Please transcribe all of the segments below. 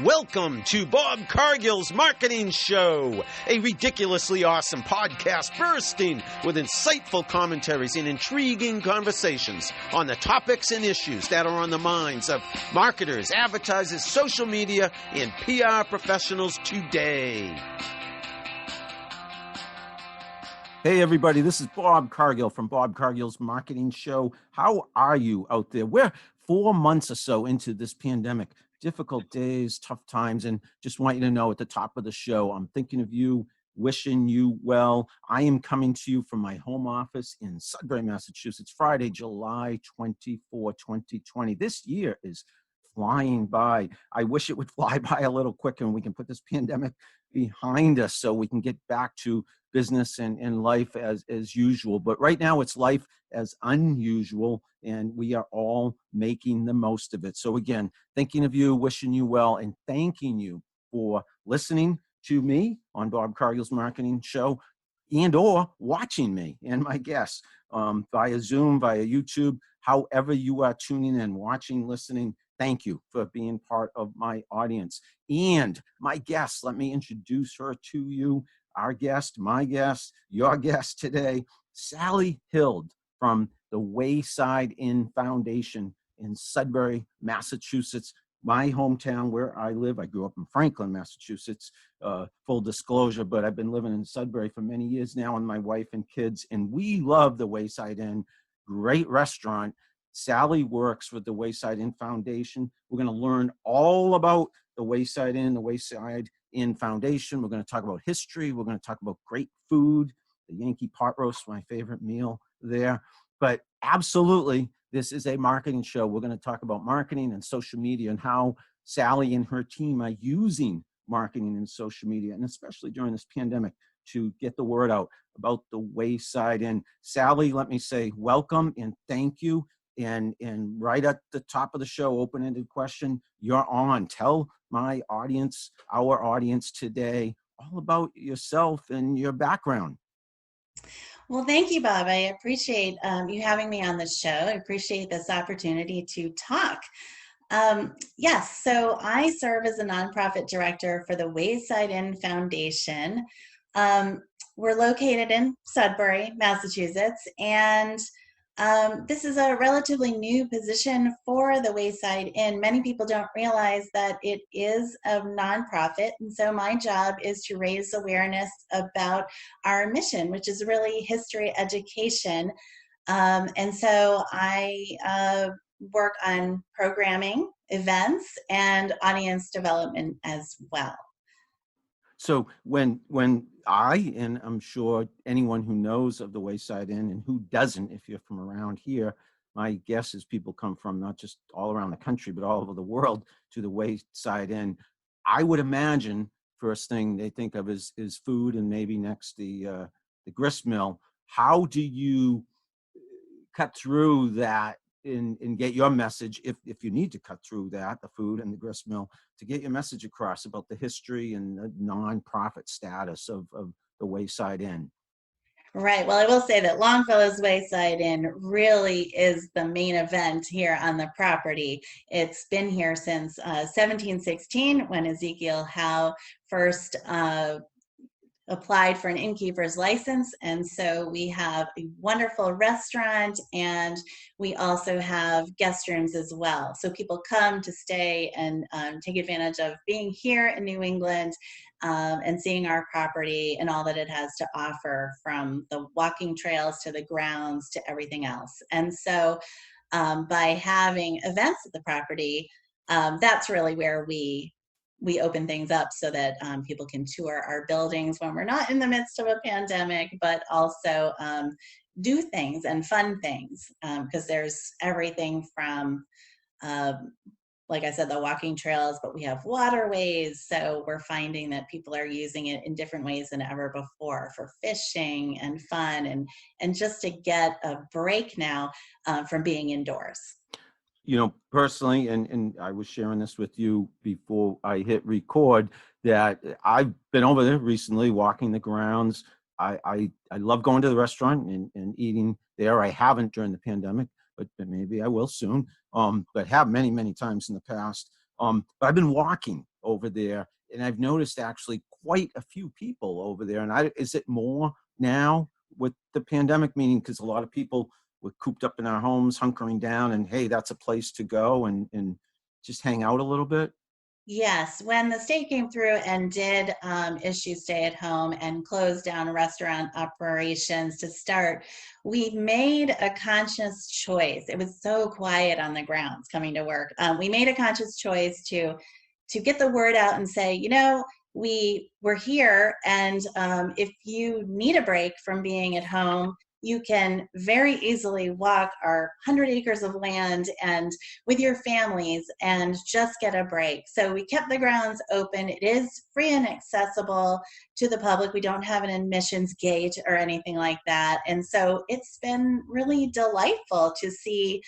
Welcome to Bob Cargill's Marketing Show, a ridiculously awesome podcast bursting with insightful commentaries and intriguing conversations on the topics and issues that are on the minds of marketers, advertisers, social media, and PR professionals today. Hey everybody, this is Bob Cargill from Bob Cargill's Marketing Show. How are you out there? We're 4 months or so into this pandemic. Difficult days, tough times, and just want you to know at the top of the show, I'm thinking of you, wishing you well. I am coming to you from my home office in Sudbury, Massachusetts, Friday, July 24, 2020. This year is flying by. I wish it would fly by a little quicker and we can put this pandemic behind us so we can get back to business and life as usual. But right now it's life as unusual, and we are all making the most of it. So again, thinking of you, wishing you well, and thanking you for listening to me on Bob Cargill's Marketing Show and or watching me and my guests via Zoom, via YouTube, however you are tuning in, watching, listening. Thank you for being part of my audience. And my guest, let me introduce her to you. Our guest, my guest, your guest today, Sally Hild from the Wayside Inn Foundation in Sudbury, Massachusetts, my hometown where I live. I grew up in Franklin, Massachusetts, full disclosure, but I've been living in Sudbury for many years now with my wife and kids, and we love the Wayside Inn, great restaurant. Sally works with the Wayside Inn Foundation. We're going to learn all about the Wayside Inn Foundation. We're going to talk about history. We're going to talk about great food, the Yankee pot roast, my favorite meal there. But absolutely, this is a marketing show. We're going to talk about marketing and social media and how Sally and her team are using marketing and social media, and especially during this pandemic, to get the word out about the Wayside Inn. Sally, let me say welcome and thank you. And right at the top of the show, open-ended question, you're on. Tell my audience, our audience today, all about yourself and your background. Well, thank you, Bob. I appreciate you having me on the show. I appreciate this opportunity to talk. Yes, so I serve as a nonprofit director for the Wayside Inn Foundation. We're located in Sudbury, Massachusetts, and this is a relatively new position for the Wayside Inn. Many people don't realize that it is a nonprofit, and so my job is to raise awareness about our mission, which is really history education. And so I work on programming, events, and audience development as well. So when I, and I'm sure anyone who knows of the Wayside Inn and who doesn't, if you're from around here, my guess is people come from not just all around the country, but all over the world to the Wayside Inn. I would imagine first thing they think of is food, and maybe next the grist mill. How do you cut through that and get your message, if you need to cut through that, the food and the grist mill, to get your message across about the history and the nonprofit status of the Wayside Inn? Right. Well, I will say that Longfellow's Wayside Inn really is the main event here on the property. It's been here since 1716, when Ezekiel Howe first applied for an innkeeper's license. And so we have a wonderful restaurant, and we also have guest rooms as well. So people come to stay and take advantage of being here in New England and seeing our property and all that it has to offer, from the walking trails to the grounds to everything else. And so by having events at the property, that's really where we open things up so that people can tour our buildings when we're not in the midst of a pandemic, but also do things and fun things, because there's everything from, like I said, the walking trails, but we have waterways. So we're finding that people are using it in different ways than ever before for fishing and fun and just to get a break now from being indoors. You know, personally, and I was sharing this with you before I hit record, that I've been over there recently walking the grounds. I love going to the restaurant and eating there. I haven't during the pandemic, but maybe I will soon. But have many times in the past. But I've been walking over there, and I've noticed actually quite a few people over there. And is it more now with the pandemic? Meaning, because a lot of people were cooped up in our homes, hunkering down, and hey, that's a place to go and just hang out a little bit. Yes, when the state came through and did issue stay at home and closed down restaurant operations to start, we made a conscious choice. It was so quiet on the grounds coming to work. We made a conscious choice to get the word out and say, we're here, and if you need a break from being at home, you can very easily walk our 100 acres of land and with your families and just get a break. So we kept the grounds open. It is free and accessible to the public. We don't have an admissions gate or anything like that. And so it's been really delightful to see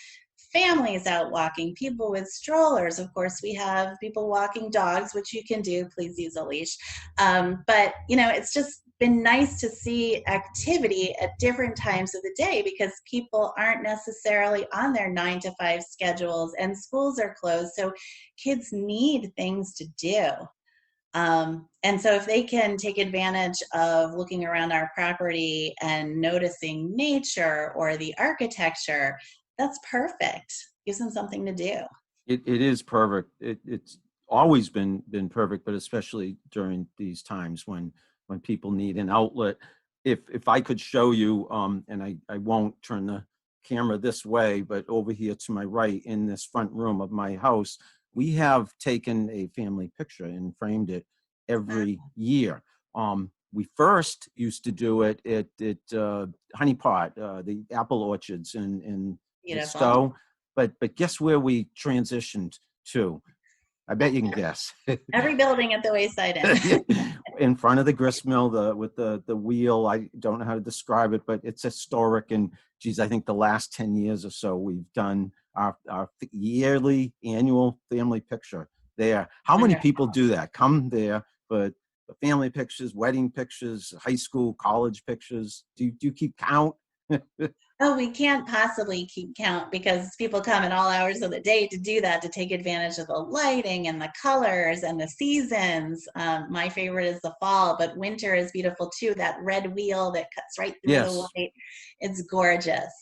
families out walking, people with strollers. Of course, we have people walking dogs, which you can do. Please use a leash. But, it's just been nice to see activity at different times of the day because people aren't necessarily on their 9-to-5 schedules and schools are closed. So kids need things to do. And so if they can take advantage of looking around our property and noticing nature or the architecture, that's perfect. Gives them something to do. It is perfect. It's always been perfect, but especially during these times when people need an outlet. If I could show you, and I won't turn the camera this way, but over here to my right in this front room of my house, we have taken a family picture and framed it every year. We first used to do it at Honey Pot, the apple orchards in Stowe. But guess where we transitioned to? I bet you can guess. Every building at the Wayside Inn. In front of the grist mill, with the wheel. I don't know how to describe it, but it's historic. And geez, I think the last 10 years or so, we've done our yearly annual family picture there. How many people do that? Come there, but the family pictures, wedding pictures, high school, college pictures. Do you keep count? Oh, we can't possibly keep count because people come at all hours of the day to do that, to take advantage of the lighting and the colors and the seasons. My favorite is the fall, but winter is beautiful too. That red wheel that cuts right through the light. It's gorgeous.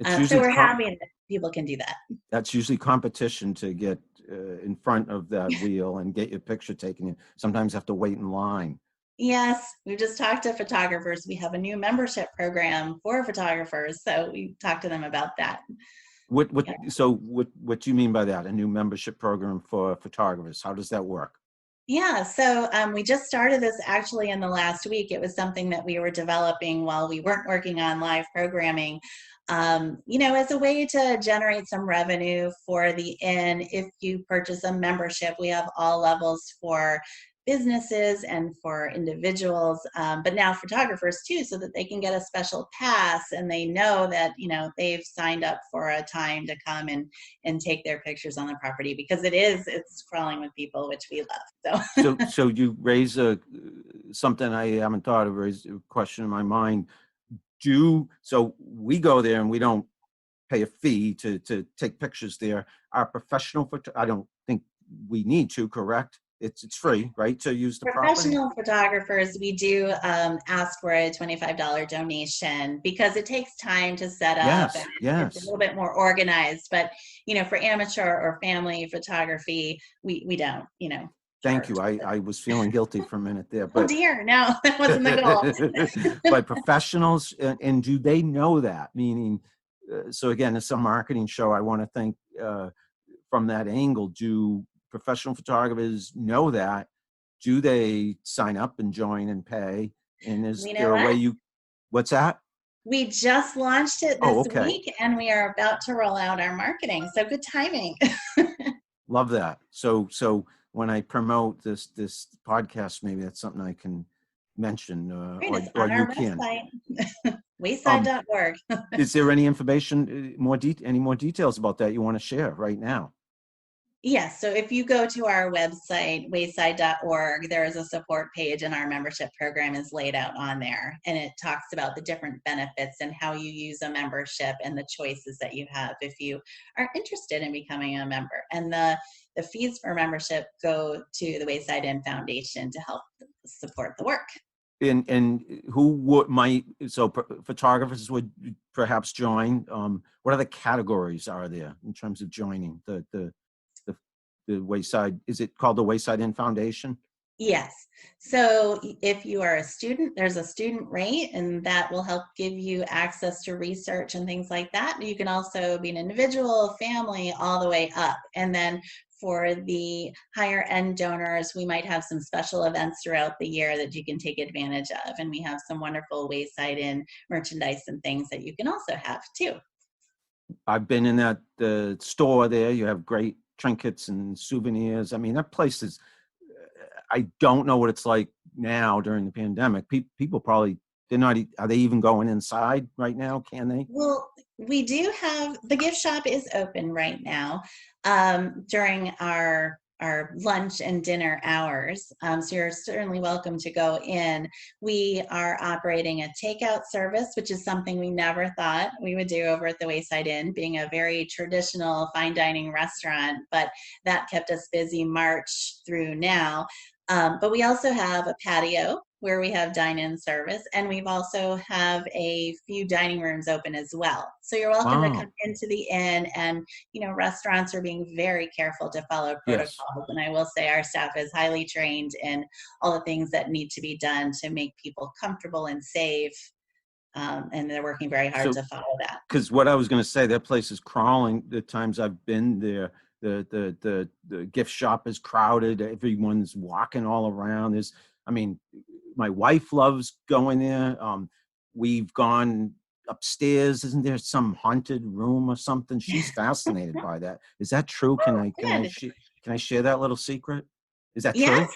So we're happy that people can do that. That's usually competition to get in front of that wheel and get your picture taken. You sometimes have to wait in line. Yes, we've just talked to photographers. We have a new membership program for photographers, so we talked to them about that. So what do you mean by that? A new membership program for photographers? How does that work? Yeah, so we just started this actually in the last week. It was something that we were developing while we weren't working on live programming, as a way to generate some revenue for the inn. If you purchase a membership, we have all levels for businesses and for individuals, but now photographers too, so that they can get a special pass and they know that, they've signed up for a time to come and take their pictures on the property, because it's crawling with people, which we love. So you raise something I haven't thought of, raised a question in my mind. So we go there and we don't pay a fee to take pictures there. Our professional I don't think we need to, correct? It's free, right, to use the property? Professional photographers, we do ask for a $25 donation because it takes time to set up. Yes. It's a little bit more organized. But, for amateur or family photography, we don't, Thank you. I was feeling guilty for a minute there. But, oh dear, no, that wasn't the goal. But professionals, and do they know that? Meaning, so again, it's a marketing show. I want to think from that angle, do professional photographers know that? Do they sign up and join and pay? And is there a way what's that? We just launched it this week, and we are about to roll out our marketing. So good timing. Love that. So when I promote this podcast, maybe that's something I can mention, or you can. Wayside.org. Is there any information, any more details about that you want to share right now? Yes, so if you go to our website, wayside.org, there is a support page and our membership program is laid out on there. And it talks about the different benefits and how you use a membership and the choices that you have if you are interested in becoming a member. And the fees for membership go to the Wayside Inn Foundation to help support the work. And who photographers would perhaps join? What other categories are there in terms of joining the Wayside? Is it called the Wayside Inn Foundation? Yes. So if you are a student, there's a student rate, and that will help give you access to research and things like that. You can also be an individual, family, all the way up. And then for the higher end donors, we might have some special events throughout the year that you can take advantage of. And we have some wonderful Wayside Inn merchandise and things that you can also have too. I've been in the store there. You have great trinkets and souvenirs. I mean, that place is, I don't know what it's like now during the pandemic. People probably, are they even going inside right now? Can they? Well, we do have, the gift shop is open right now during our lunch and dinner hours. So you're certainly welcome to go in. We are operating a takeout service, which is something we never thought we would do over at the Wayside Inn, being a very traditional fine dining restaurant, but that kept us busy March through now. But we also have a patio where we have dine-in service, and we've also have a few dining rooms open as well. So you're welcome to Wow. come into the inn, and restaurants are being very careful to follow Yes. protocols. And I will say our staff is highly trained in all the things that need to be done to make people comfortable and safe. And they're working very hard to follow that. Because what I was going to say, that place is crawling. The times I've been there, the gift shop is crowded. Everyone's walking all around. My wife loves going there. We've gone upstairs. Isn't there some haunted room or something? She's fascinated by that. Is that true? Can I share that little secret? Is that true? Yes.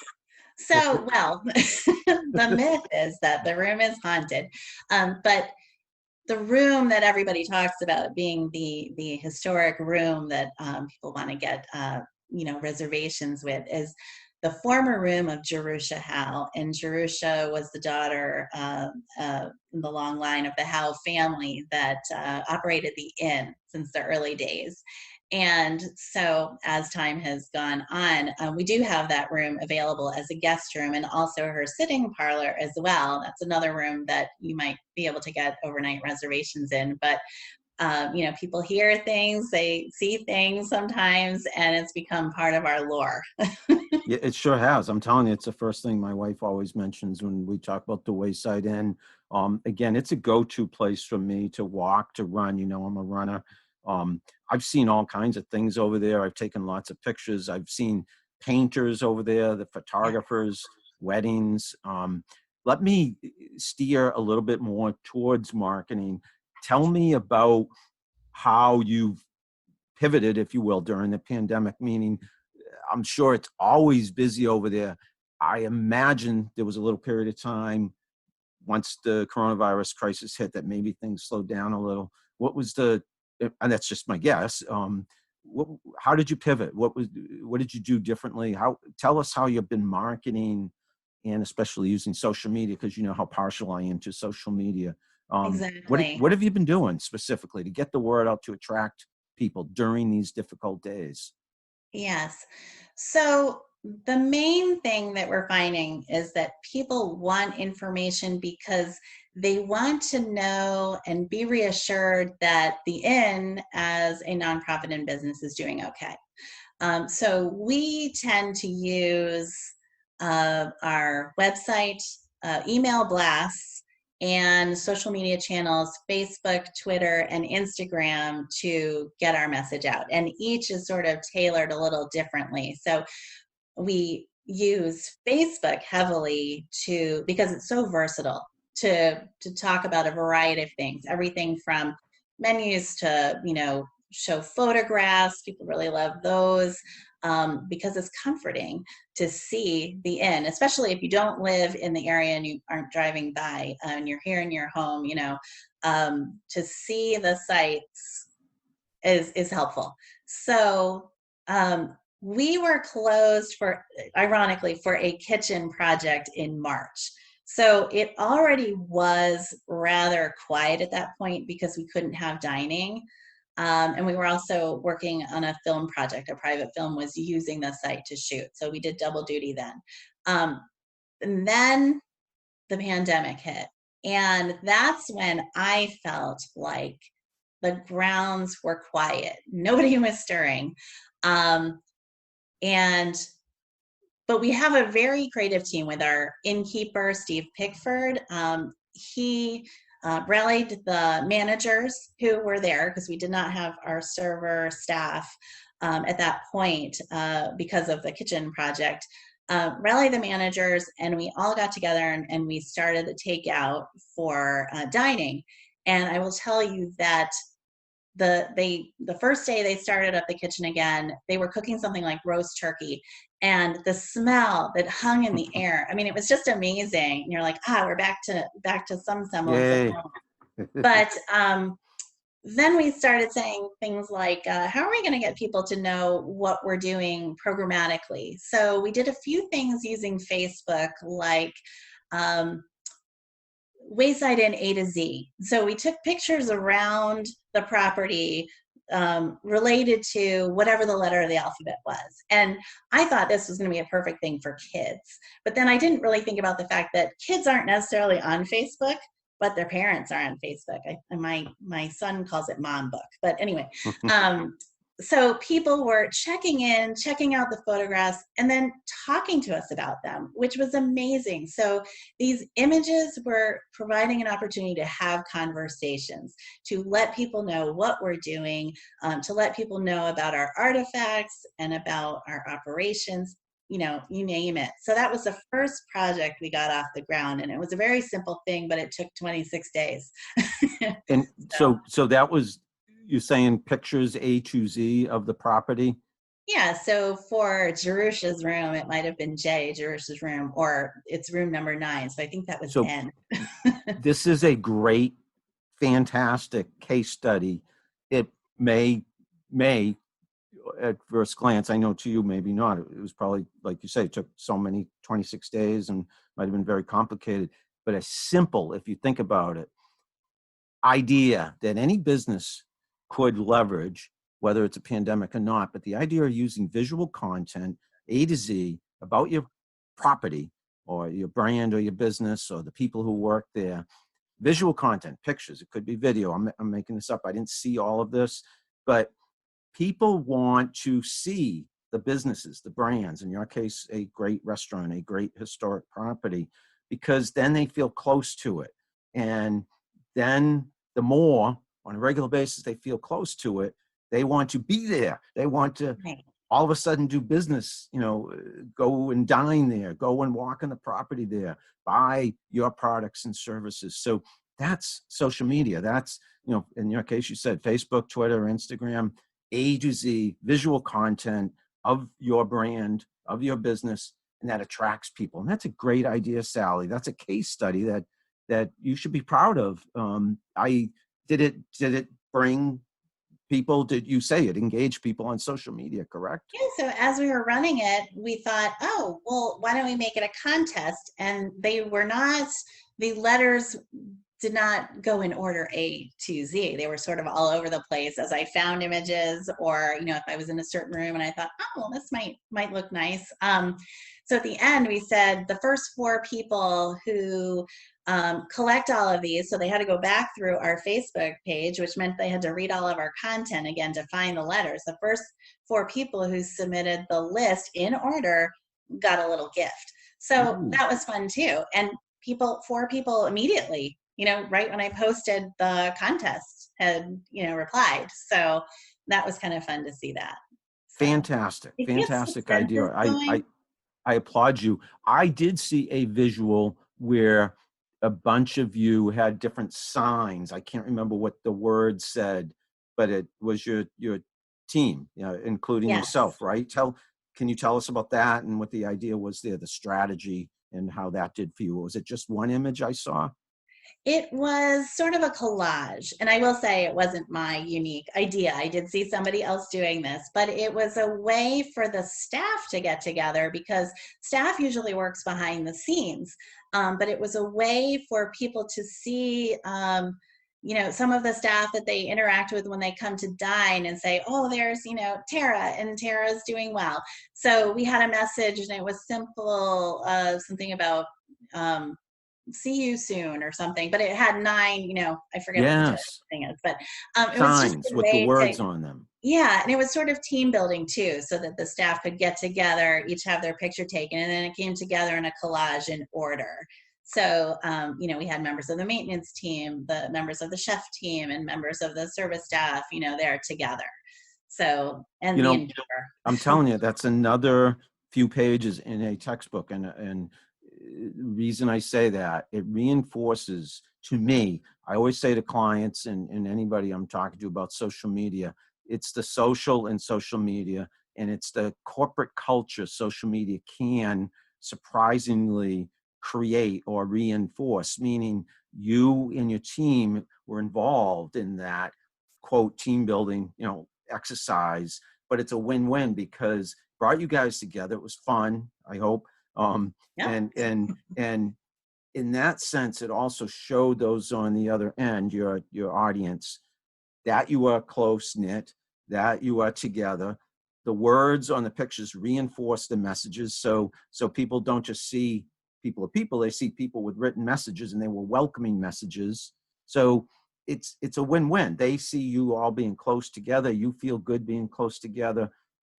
So, well, the myth is that the room is haunted, but the room that everybody talks about being the historic room that people want to get reservations with is the former room of Jerusha Howe. And Jerusha was the daughter in the long line of the Howe family that operated the inn since the early days. And so as time has gone on, we do have that room available as a guest room, and also her sitting parlor as well. That's another room that you might be able to get overnight reservations in. But people hear things, they see things sometimes, and it's become part of our lore. Yeah, it sure has. I'm telling you, it's the first thing my wife always mentions when we talk about the Wayside Inn. Again, it's a go-to place for me to walk, to run. I'm a runner. I've seen all kinds of things over there. I've taken lots of pictures. I've seen painters over there, the photographers, weddings. Let me steer a little bit more towards marketing. Tell me about how you've pivoted, if you will, during the pandemic, meaning I'm sure it's always busy over there. I imagine there was a little period of time once the coronavirus crisis hit that maybe things slowed down a little. What was and that's just my guess. How did you pivot? What did you do differently? Tell us how you've been marketing, and especially using social media, because you know how partial I am to social media. Exactly. What have you been doing specifically to get the word out to attract people during these difficult days? Yes. So the main thing that we're finding is that people want information because they want to know and be reassured that the inn as a nonprofit and business is doing okay. So we tend to use our website, email blasts, and social media channels, Facebook, Twitter, and Instagram, to get our message out. And each is sort of tailored a little differently. So we use Facebook heavily because it's so versatile to talk about a variety of things, everything from menus to, show photographs. People really love those because it's comforting to see the inn, especially if you don't live in the area and you aren't driving by and you're here in your home, to see the sights is helpful. So we were closed ironically, for a kitchen project in March. So it already was rather quiet at that point because we couldn't have dining. And we were also working on a film project. A private film was using the site to shoot. So we did double duty then. And then the pandemic hit. And that's when I felt like the grounds were quiet. Nobody was stirring. But we have a very creative team with our innkeeper, Steve Pickford. He rallied the managers who were there because we did not have our server staff at that point because of the kitchen project. Rally the managers, and we all got together and we started the takeout for dining. And I will tell you that the first day they started up the kitchen again, they were cooking something like roast turkey, and the smell that hung in the air, I mean, it was just amazing. And you're like, we're back to some semblance of normal. But then we started saying things like, how are we going to get people to know what we're doing programmatically? So we did a few things using Facebook, like Wayside Inn A to Z. So we took pictures around the property related to whatever the letter of the alphabet was. And I thought this was going to be a perfect thing for kids. But then I didn't really think about the fact that kids aren't necessarily on Facebook, but their parents are on Facebook. My son calls it Mom Book. But anyway, so people were checking out the photographs, and then talking to us about them, which was amazing. So these images were providing an opportunity to have conversations, to let people know what we're doing, to let people know about our artifacts and about our operations, you name it. So that was the first project we got off the ground, and it was a very simple thing, but it took 26 days. And so that was, you're saying pictures A to Z of the property? Yeah, so for Jerusha's room, it might have been Jerusha's room, or it's room number 9. So I think that was N. This is a great, fantastic case study. It may, at first glance, I know to you, maybe not. It was probably, like you say, it took 26 days and might have been very complicated, but a simple, if you think about it, idea that any business could leverage, whether it's a pandemic or not, but the idea of using visual content, A to Z, about your property or your brand or your business or the people who work there. Visual content, pictures, it could be video. I'm making this up. I didn't see all of this, but people want to see the businesses, the brands, in your case, a great restaurant, a great historic property, because then they feel close to it. And then the more on a regular basis they feel close to it, they want to be there. They want to all of a sudden do business, go and dine there, go and walk on the property there, buy your products and services. So that's social media. That's, in your case, you said Facebook, Twitter, Instagram, A to Z, visual content of your brand, of your business, and that attracts people. And that's a great idea, Sally. That's a case study that you should be proud of. Did it bring people? Did you say it engaged people on social media, correct? Yeah, so as we were running it, we thought, oh, well, why don't we make it a contest? And the letters did not go in order A to Z. They were sort of all over the place as I found images, or, if I was in a certain room and I thought, oh, well, this might look nice. So at the end, we said the first 4 people who collect all of these, so they had to go back through our Facebook page, which meant they had to read all of our content again to find the letters. The first 4 people who submitted the list in order got a little gift. So that was fun too. And 4 people immediately, right when I posted the contest, had, replied. So that was kind of fun to see that. So, fantastic idea. I applaud you. I did see a visual where a bunch of you had different signs. I can't remember what the word said, but it was your team, including yourself, right? Can you tell us about that and what the idea was there, the strategy, and how that did for you? Was it just one image I saw? It was sort of a collage. And I will say it wasn't my unique idea. I did see somebody else doing this, but it was a way for the staff to get together because staff usually works behind the scenes. But it was a way for people to see, some of the staff that they interact with when they come to dine and say, oh, there's, Tara, and Tara's doing well. So we had a message and it was simple, something about, see you soon or something, but it had 9, I forget what the Yes. thing is, but it was just Signs a with the way words to, on them. yeah, and it was sort of team building too, so that the staff could get together, each have their picture taken, and then it came together in a collage in order. So, we had members of the maintenance team, the members of the chef team, and members of the service staff, there together. So, and the innkeeper. I'm telling you, that's another few pages in a textbook. And reason I say that, it reinforces to me, I always say to clients and anybody I'm talking to about social media, it's the social and social media, and it's the corporate culture social media can surprisingly create or reinforce, meaning you and your team were involved in that quote team building, exercise, but it's a win-win because brought you guys together. It was fun, I hope. Yeah. And in that sense, it also showed those on the other end, your audience, that you are close knit, that you are together. The words on the pictures reinforce the messages, so people don't just see people, they see people with written messages, and they were welcoming messages. So it's a win-win. They see you all being close together. You feel good being close together,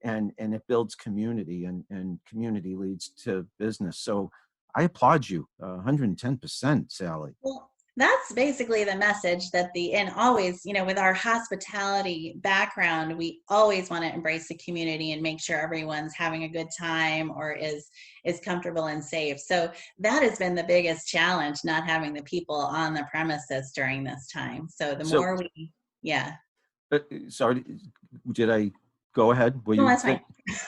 and it builds community, and community leads to business. So I applaud you 110%, Sally. Well, that's basically the message that the inn always, with our hospitality background, we always want to embrace the community and make sure everyone's having a good time or is comfortable and safe. So that has been the biggest challenge, not having the people on the premises during this time. So the more we, yeah. Sorry, did I go ahead? Were No, you? that's fine.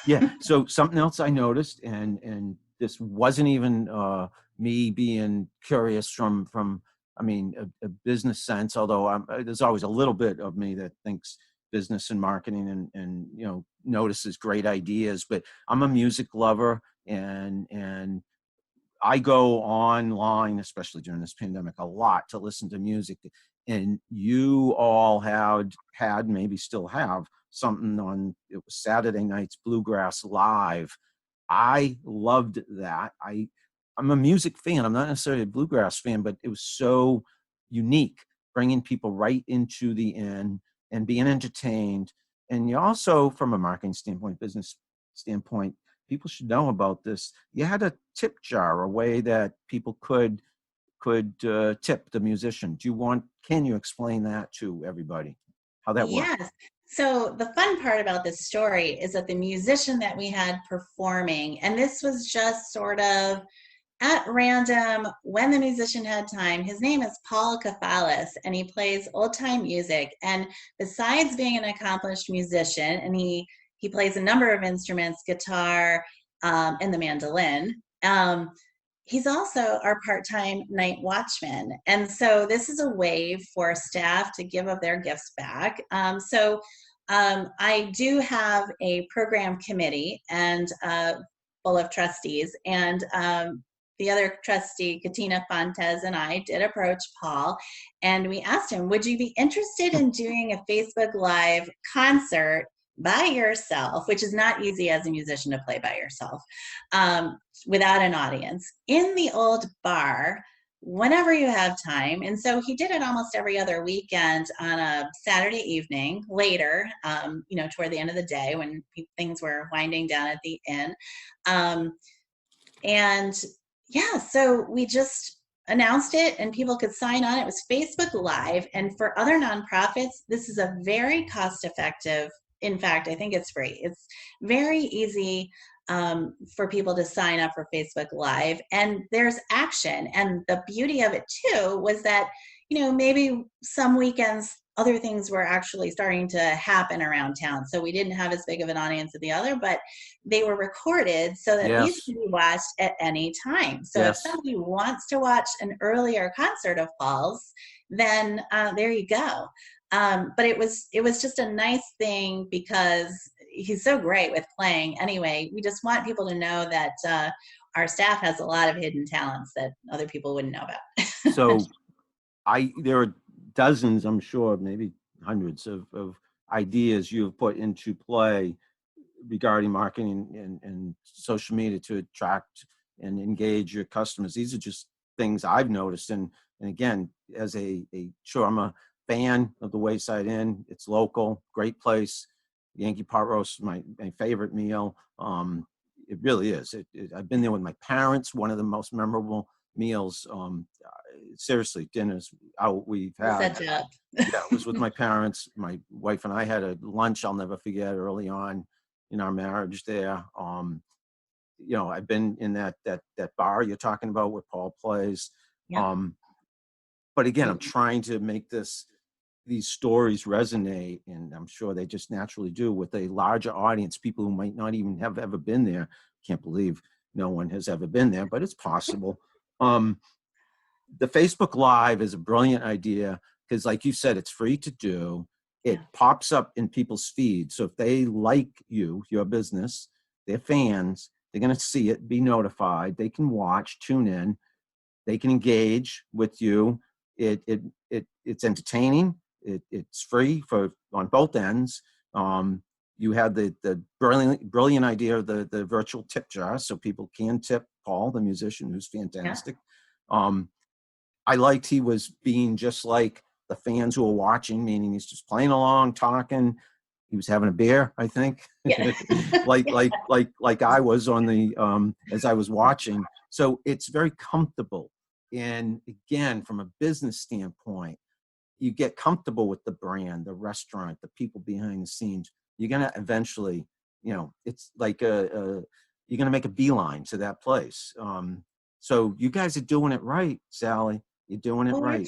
Yeah. So something else I noticed, and this wasn't even me being curious from a business sense, although there's always a little bit of me that thinks business and marketing and notices great ideas, but I'm a music lover, and I go online, especially during this pandemic, a lot to listen to music. And you all had maybe still have something on, it was Saturday nights, Bluegrass Live. I loved that. I'm a music fan. I'm not necessarily a bluegrass fan, but it was so unique, bringing people right into the inn and being entertained. And you also, from a marketing standpoint, business standpoint, people should know about this. You had a tip jar, a way that people could tip the musician. Can you explain that to everybody, how that works? Yes. So the fun part about this story is that the musician that we had performing, and this was just sort of at random when the musician had time, his name is Paul Kafalis, and he plays old time music. And besides being an accomplished musician, and he plays a number of instruments, guitar, and the mandolin. He's also our part-time night watchman. And so this is a way for staff to give of their gifts back. I do have a program committee and full of trustees, and the other trustee, Katina Fontes, and I did approach Paul, and we asked him, would you be interested in doing a Facebook Live concert by yourself, which is not easy as a musician to play by yourself, without an audience, in the old bar, whenever you have time. And so he did it almost every other weekend on a Saturday evening later, toward the end of the day when things were winding down at the inn. So we just announced it and people could sign on. It was Facebook Live. And for other nonprofits, this is a very cost-effective, in fact, I think it's free. It's very easy for people to sign up for Facebook Live, and there's action. And the beauty of it too was that, maybe some weekends other things were actually starting to happen around town. So we didn't have as big of an audience as the other, but they were recorded so that these Yes. can be watched at any time. So if Yes. somebody wants to watch an earlier concert of Paul's, then there you go. But it was just a nice thing because he's so great with playing. Anyway, we just want people to know that our staff has a lot of hidden talents that other people wouldn't know about. So there are dozens, I'm sure, maybe hundreds of ideas you've put into play regarding marketing and social media to attract and engage your customers. These are just things I've noticed. And again, as sure, I'm a fan of the Wayside Inn. It's local, great place. Yankee pot roast is my favorite meal. It really is. I've been there with my parents. One of the most memorable meals. Seriously, dinners out we've had. Such a Yeah, it was with my parents. My wife and I had a lunch I'll never forget early on in our marriage there. I've been in that bar you're talking about where Paul plays. yeah. But again, I'm trying to make these stories resonate, and I'm sure they just naturally do with a larger audience, people who might not even have ever been there. Can't believe no one has ever been there, but it's possible. The Facebook Live is a brilliant idea because, like you said, it's free to do. It pops up in people's feeds. So if they like your business, they're fans, they're going to see it, be notified. They can watch, tune in. They can engage with you. It's entertaining. It's free on both ends. You had the brilliant idea of the virtual tip jar, so people can tip Paul, the musician, who's fantastic. I liked he was being just like the fans who are watching, meaning he's just playing along, talking. He was having a beer, I think, Yeah. like I was on the as I was watching. So it's very comfortable. And again, from a business standpoint, you get comfortable with the brand, the restaurant, the people behind the scenes. You're gonna eventually, it's like you're gonna make a beeline to that place. So you guys are doing it right, Sally. You're doing it Well, right. we're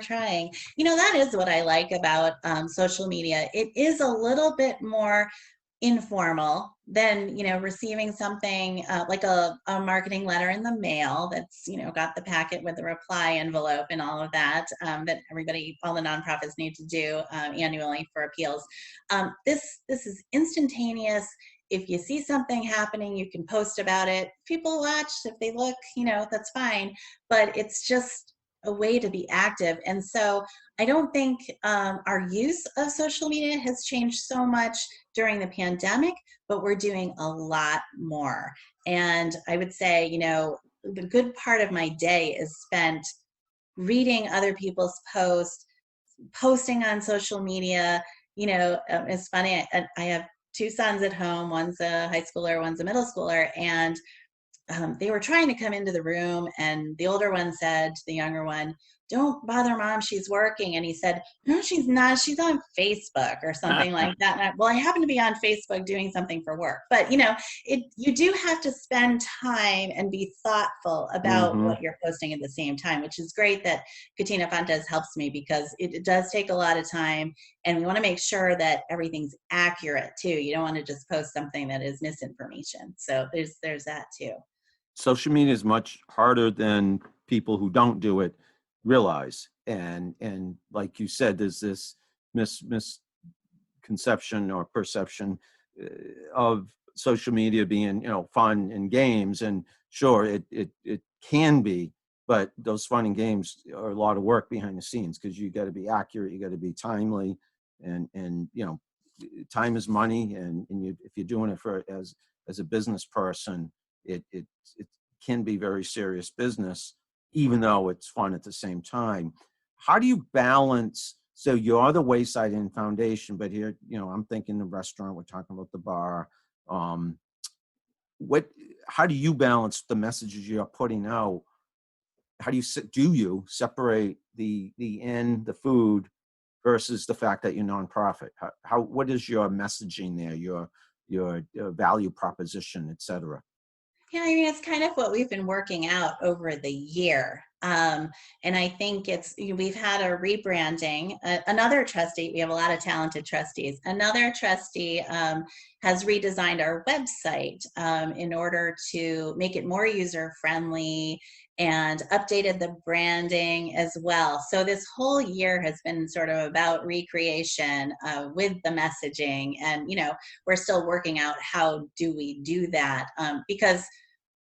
trying. That is what I like about social media. It is a little bit more informal than, receiving something like a marketing letter in the mail that's, got the packet with the reply envelope and all of that, that all the nonprofits need to do annually for appeals. This is instantaneous. If you see something happening, you can post about it. People watch, if they look, that's fine. But it's just a way to be active. And so I don't think our use of social media has changed so much during the pandemic, but we're doing a lot more. And I would say, the good part of my day is spent reading other people's posts, posting on social media. It's funny. I have two sons at home. One's a high schooler, one's a middle schooler. And they were trying to come into the room, and the older one said to the younger one, "Don't bother mom, she's working." And he said, "No, she's not. She's on Facebook," or something like that. And I happen to be on Facebook doing something for work. But, you do have to spend time and be thoughtful about Mm-hmm. what you're posting at the same time, which is great that Katina Fontes helps me, because it does take a lot of time. And we want to make sure that everything's accurate too. You don't want to just post something that is misinformation. So there's that too. Social media is much harder than people who don't do it realize. And like you said, there's this misconception or perception of social media being, fun and games. And sure, it can be, but those fun and games are a lot of work behind the scenes, because you got to be accurate, you got to be timely, and time is money. And if you're doing it as a business person, it can be very serious business, even though it's fun at the same time. How do you balance? So you're the Wayside Inn Foundation, but here, I'm thinking the restaurant. We're talking about the bar. How do you balance the messages you're putting out? How do you separate the inn, the food, versus the fact that you're nonprofit? What is your messaging there? Your value proposition, et cetera? Yeah, I mean, it's kind of what we've been working out over the year. And I think we've had a rebranding. Another trustee, we have a lot of talented trustees. Another trustee has redesigned our website in order to make it more user friendly and updated the branding as well. So this whole year has been sort of about recreation with the messaging. And, we're still working out how do we do that because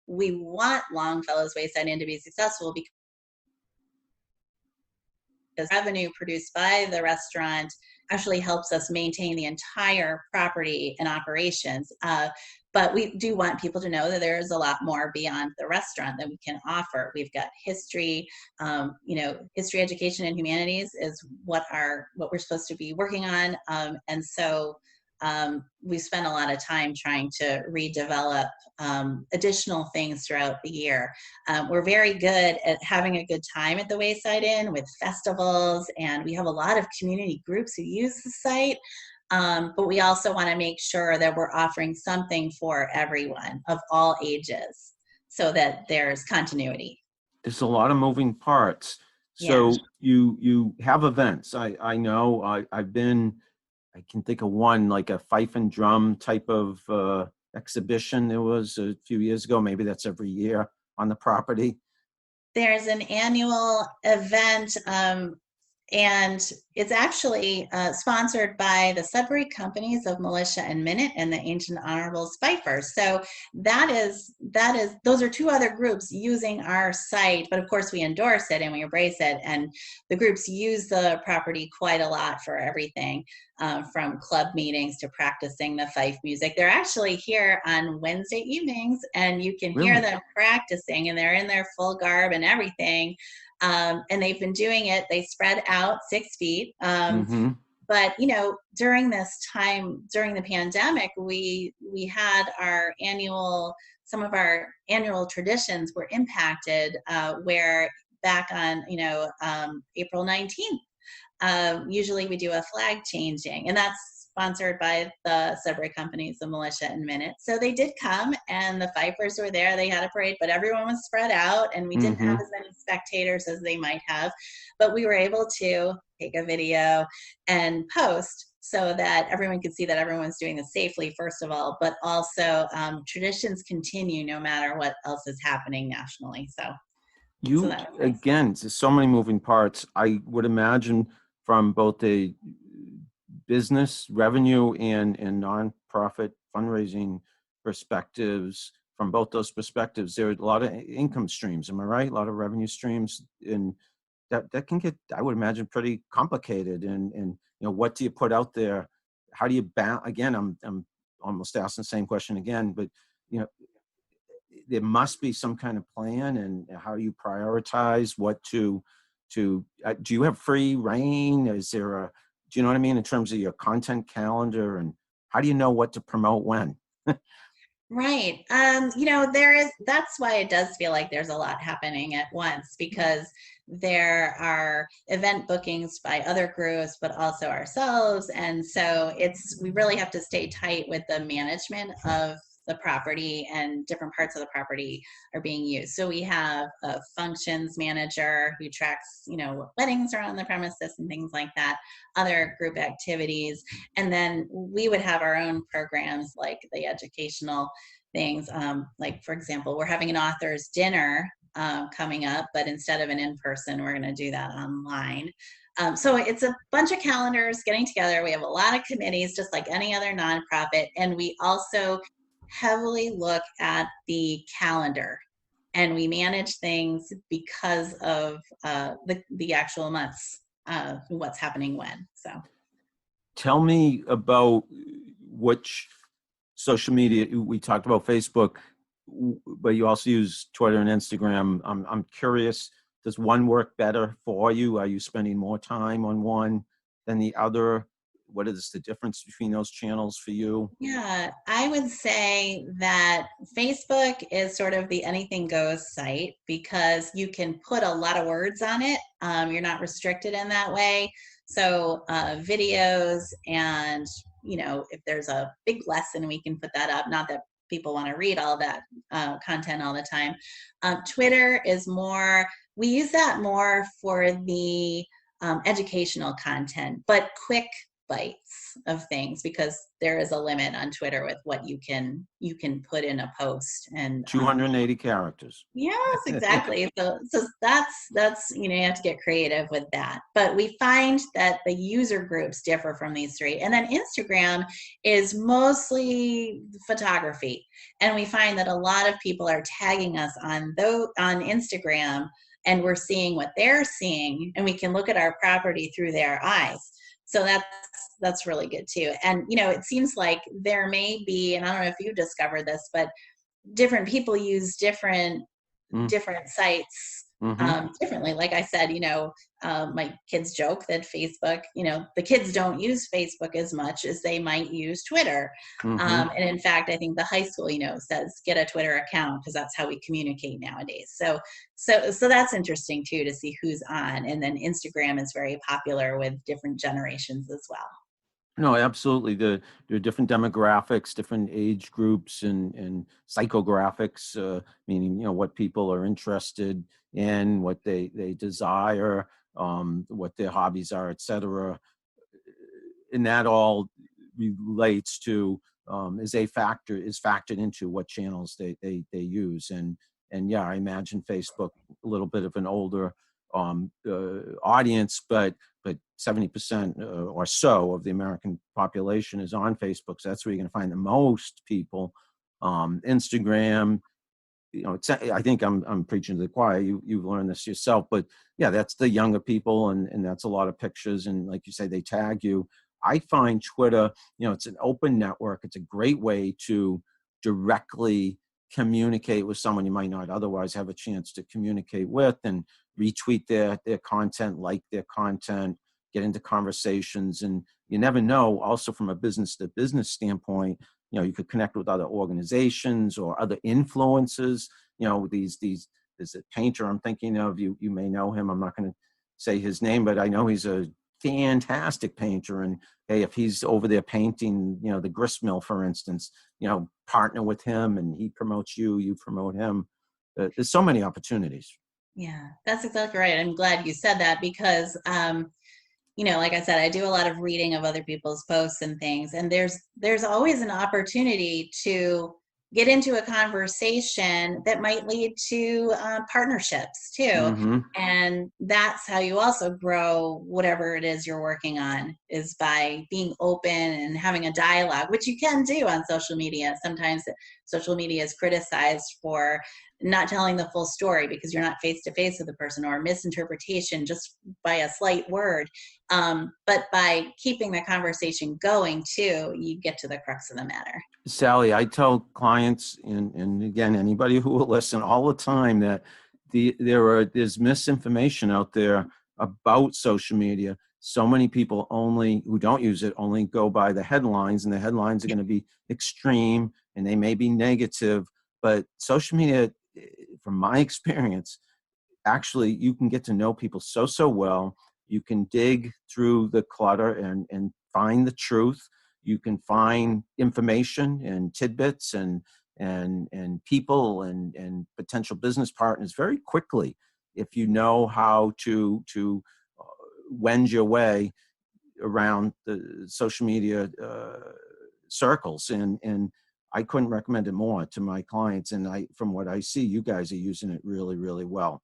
we want Longfellow's Wayside Inn to be successful because revenue produced by the restaurant actually helps us maintain the entire property and operations. But we do want people to know that there is a lot more beyond the restaurant that we can offer. We've got history, history, education, and humanities is what we're supposed to be working on. And so we spent a lot of time trying to redevelop additional things throughout the year. We're very good at having a good time at the Wayside Inn with festivals, and we have a lot of community groups who use the site. But we also want to make sure that we're offering something for everyone of all ages so that there's continuity. There's a lot of moving parts. So you have events. I know I can think of one, like a fife and drum type of exhibition there was a few years ago. Maybe that's every year on the property. There's an annual event, and it's actually sponsored by the Sudbury Companies of Militia and Minute and the Ancient Honorables Fifers. So those are two other groups using our site, but of course we endorse it and we embrace it. And the groups use the property quite a lot for everything, from club meetings to practicing the fife music. They're actually here on Wednesday evenings, and you can hear them practicing, and they're in their full garb and everything. And they've been doing it. They spread out 6 feet. But, during this time, during the pandemic, we had some of our annual traditions were impacted, where back on, April 19th, usually we do a flag changing, and that's sponsored by the Sudbury Companies, the Militia and Minute. So they did come, and the Fifers were there. They had a parade, but everyone was spread out, and we didn't have as many spectators as they might have. But we were able to take a video and post so that everyone could see that everyone's doing this safely, first of all, but also traditions continue no matter what else is happening nationally. Again, there's so many moving parts. I would imagine from both a business revenue and nonprofit fundraising perspectives, from both those perspectives, there are a lot of income streams. Am I right? A lot of revenue streams, and that can get, I would imagine, pretty complicated. And what do you put out there? How do you balance? Again, I'm almost asking the same question again, but there must be some kind of plan, and how do you prioritize what to do you have free reign? Is there do you know what I mean, in terms of your content calendar, and how do you know what to promote when? Right. That's why it does feel like there's a lot happening at once, because there are event bookings by other groups, but also ourselves. And so we really have to stay tight with the management of the property, and different parts of the property are being used. So we have a functions manager who tracks, what weddings are on the premises and things like that, other group activities. And then we would have our own programs, like the educational things. Like, for example, we're having an author's dinner coming up, but instead of an in-person, we're going to do that online. So it's a bunch of calendars getting together. We have a lot of committees, just like any other nonprofit. And we also heavily look at the calendar, and we manage things because of the actual months, what's happening when. So tell me about which social media. We talked about Facebook, but you also use Twitter and Instagram. I'm curious, does one work better for you? Are you spending more time on one than the other? What is the difference between those channels for you? Yeah, I would say that Facebook is sort of the anything goes site, because you can put a lot of words on it. You're not restricted in that way. So videos, and if there's a big lesson, we can put that up. Not that people want to read all that content all the time. Twitter is more we use that more for the educational content, but quick bites of things, because there is a limit on Twitter with what you can put in a post. And 280 characters. yes, exactly. So that's you have to get creative with that. But we find that the user groups differ from these three. And then Instagram is mostly photography. And we find that a lot of people are tagging us on Instagram, and we're seeing what they're seeing, and we can look at our property through their eyes. So that's really good too. And it seems like there may be, and I don't know if you discovered this, but different people use different sites differently. Like I said, my kids joke that Facebook, the kids don't use Facebook as much as they might use Twitter. And in fact, I think the high school, says get a Twitter account, because that's how we communicate nowadays. So that's interesting too, to see who's on. And then Instagram is very popular with different generations as well. No, absolutely. There are different demographics, different age groups, and psychographics, meaning, what people are interested in, what they desire, what their hobbies are, etc. And that all relates to, is factored into what channels they use. And yeah, I imagine Facebook a little bit of an older audience, but 70% or so of the American population is on Facebook. So that's where you're going to find the most people. Instagram, I think I'm preaching to the choir. You've learned this yourself, but yeah, that's the younger people, and that's a lot of pictures. And like you say, they tag you. I find Twitter, it's an open network. It's a great way to directly communicate with someone you might not otherwise have a chance to communicate with, and retweet their content, like their content, get into conversations. And you never know, also from a business to business standpoint, you could connect with other organizations or other influences. There's a painter I'm thinking of, you may know him. I'm not going to say his name, but I know he's a fantastic painter. And hey, if he's over there painting, the grist mill, for instance, partner with him, and he promotes you, you promote him. There's so many opportunities. Yeah, that's exactly right. I'm glad you said that, because like I said, I do a lot of reading of other people's posts and things, and there's always an opportunity to get into a conversation that might lead to partnerships too. And that's how you also grow whatever it is you're working on, is by being open and having a dialogue, which you can do on social media. Sometimes social media is criticized for not telling the full story because you're not face to face with the person, or misinterpretation just by a slight word. But by keeping the conversation going too, you get to the crux of the matter. Sally, I tell clients, and again, anybody who will listen, all the time, that there's misinformation out there about social media. So many people who don't use it only go by the headlines, and the headlines are going to be extreme, and they may be negative. But social media, from my experience, actually, you can get to know people so well. You can dig through the clutter and find the truth. You can find information and tidbits and people and potential business partners very quickly, if you know how to wend your way around the social media circles. And I couldn't recommend it more to my clients. And from what I see, you guys are using it really, really well.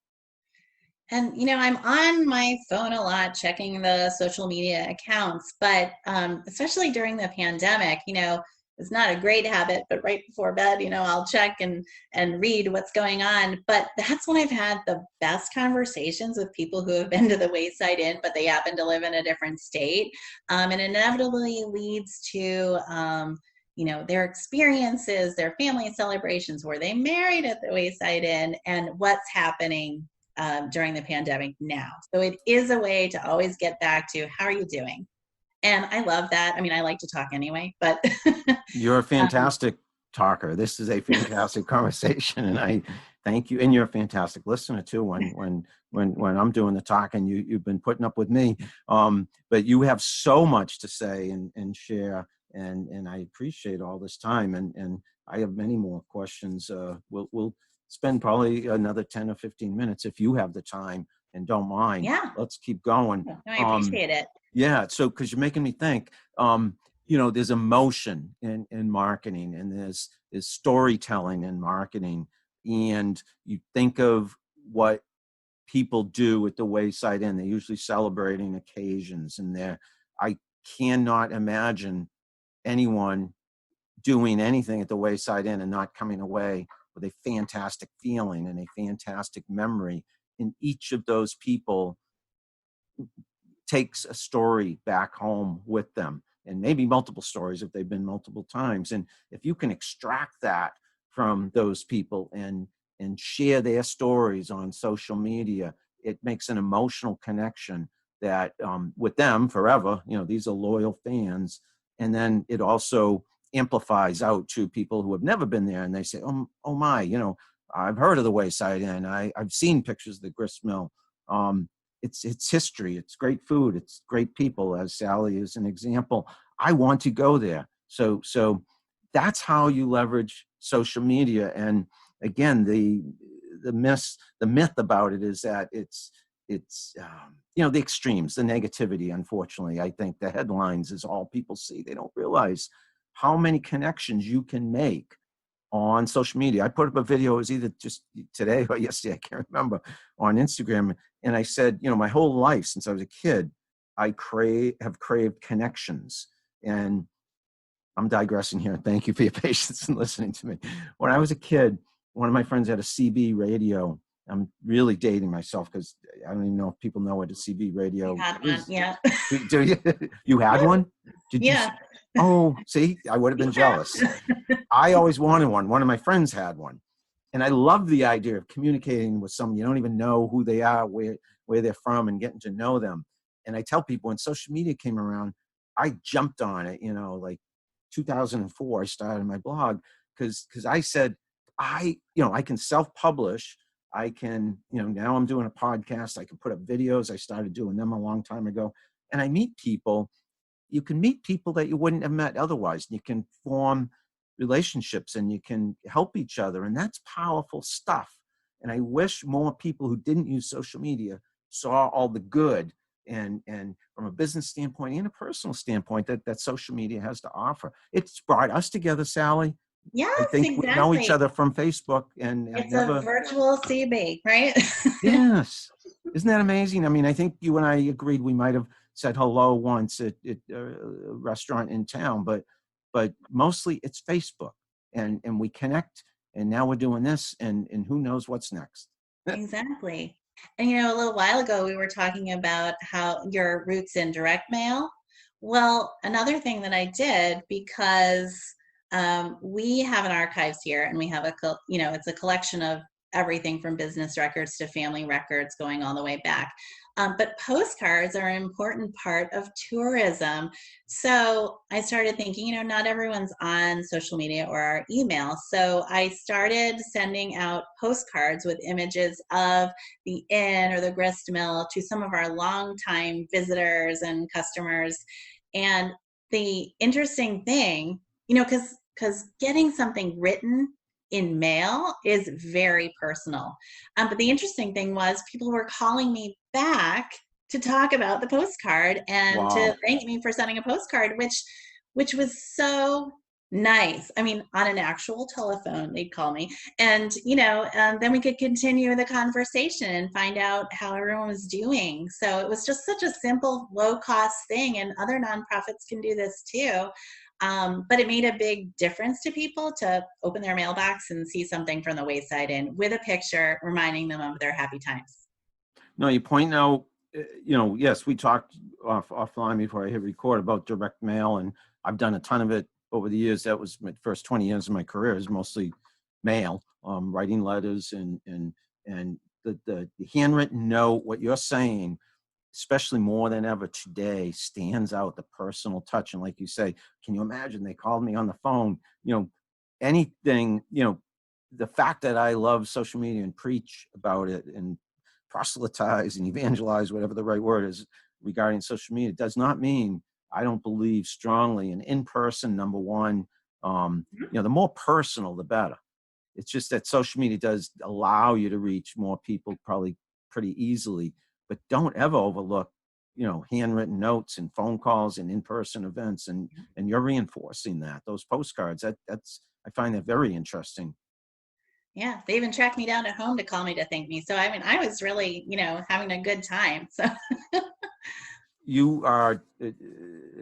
And, I'm on my phone a lot, checking the social media accounts, but especially during the pandemic, it's not a great habit, but right before bed, I'll check and read what's going on. But that's when I've had the best conversations with people who have been to the Wayside Inn, but they happen to live in a different state. And inevitably leads to, their experiences, their family celebrations, were they married at the Wayside Inn, and what's happening during the pandemic now. So it is a way to always get back to, how are you doing? And I love that. I mean, I like to talk anyway, but you're a fantastic talker. This is a fantastic conversation, and I thank you. And you're a fantastic listener too. When I'm doing the talking, you've been putting up with me. But you have so much to say and share, and I appreciate all this time. And I have many more questions. We'll spend probably another 10 or 15 minutes if you have the time and don't mind. Yeah. Let's keep going. No, I appreciate it. Yeah. So, because you're making me think, there's emotion in marketing, and there's storytelling in marketing. And you think of what people do at the Wayside Inn. They're usually celebrating occasions, and I cannot imagine anyone doing anything at the Wayside Inn and not coming away with a fantastic feeling and a fantastic memory. And each of those people takes a story back home with them, and maybe multiple stories if they've been multiple times. And if you can extract that from those people and share their stories on social media, it makes an emotional connection that with them forever. These are loyal fans. And then it also amplifies out to people who have never been there, and they say, oh my, I've heard of the Wayside Inn. I've seen pictures of the grist mill. It's history. It's great food. It's great people, as Sally is an example. I want to go there. So that's how you leverage social media. And again, the myth about it is that it's the extremes, the negativity. Unfortunately, I think the headlines is all people see. They don't realize how many connections you can make on social media. I put up a video, it was either just today or yesterday, I can't remember, on Instagram. And I said, my whole life since I was a kid, I have craved connections. And I'm digressing here. Thank you for your patience in listening to me. When I was a kid, one of my friends had a CB radio. I'm really dating myself because I don't even know if people know what a CB radio is. Yeah. Do you? You had one? Did yeah. you? Oh, see, I would have been jealous. I always wanted one. One of my friends had one. And I love the idea of communicating with someone you don't even know who they are, where they're from, and getting to know them. And I tell people, when social media came around, I jumped on it, like 2004, I started my blog because I said, I can self-publish. I can, now I'm doing a podcast. I can put up videos. I started doing them a long time ago. And I meet people. You can meet people that you wouldn't have met otherwise. You can form relationships and you can help each other. And that's powerful stuff. And I wish more people who didn't use social media saw all the good and from a business standpoint and a personal standpoint that social media has to offer. It's brought us together, Sally. Yes, I think exactly. we know each other from Facebook, and it's a virtual CB, right? Yes. Isn't that amazing? I mean, I think you and I agreed we might have said hello once at a restaurant in town, but mostly it's Facebook, and we connect, and now we're doing this, and who knows what's next. Exactly. And a little while ago we were talking about how your roots in direct mail. Well, another thing that I did, because we have an archives here, and we have it's a collection of everything from business records to family records going all the way back. But postcards are an important part of tourism. So I started thinking, not everyone's on social media or our email. So I started sending out postcards with images of the inn or the grist mill to some of our longtime visitors and customers. And the interesting thing, because getting something written in mail is very personal. But the interesting thing was people were calling me back to talk about the postcard and to thank me for sending a postcard, which was so nice. I mean, on an actual telephone, they'd call me, and then we could continue the conversation and find out how everyone was doing. So it was just such a simple, low-cost thing, and other nonprofits can do this too. But it made a big difference to people to open their mailbox and see something from the Wayside Inn with a picture reminding them of their happy times. No, you point out, yes, we talked offline before I hit record about direct mail, and I've done a ton of it over the years. That was my first 20 years of my career, is mostly mail, writing letters and the handwritten note. What you're saying, especially more than ever today, stands out, the personal touch. And like you say, can you imagine they called me on the phone, anything, the fact that I love social media and preach about it and proselytize and evangelize, whatever the right word is, regarding social media, does not mean I don't believe strongly in person, number one. The more personal, the better. It's just that social media does allow you to reach more people probably pretty easily, but don't ever overlook, handwritten notes and phone calls and in-person events. And you're reinforcing that, those postcards, that's, I find that very interesting. Yeah, they even tracked me down at home to call me to thank me. So, I mean, I was really, having a good time. So You are an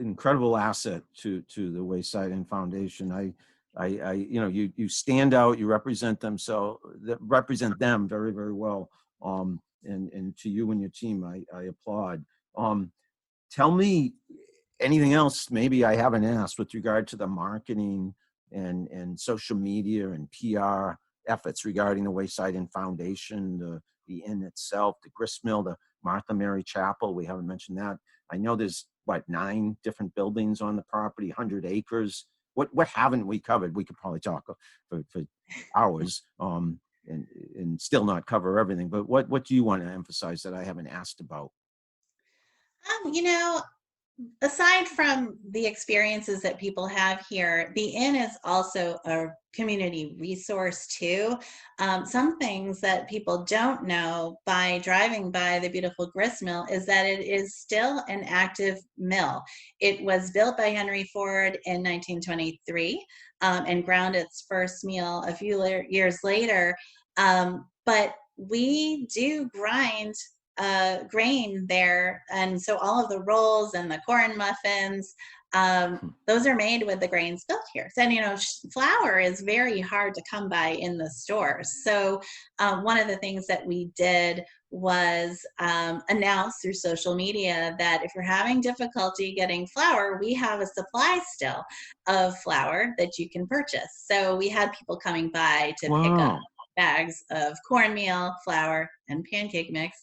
incredible asset to the Wayside Inn Foundation. You stand out. You represent them, represent them very, very well. And to you and your team, I applaud. Tell me anything else maybe I haven't asked with regard to the marketing and social media and PR efforts regarding the Wayside Inn Foundation, the inn itself, the gristmill, the Martha Mary Chapel. We haven't mentioned that. I know there's 9 different buildings on the property, 100 acres. What haven't we covered? We could probably talk for hours and still not cover everything. But what do you want to emphasize that I haven't asked about? You know, aside from the experiences that people have here, the inn is also a community resource too. Some things that people don't know by driving by the beautiful grist mill is that it is still an active mill. It was built by Henry Ford in 1923 and ground its first meal a few years later. But we do grind grain there, and so all of the rolls and the corn muffins, those are made with the grains built here. So, and flour is very hard to come by in the stores. So one of the things that we did was announce through social media that if you're having difficulty getting flour, we have a supply still of flour that you can purchase. So we had people coming by to pick up bags of cornmeal, flour, and pancake mix.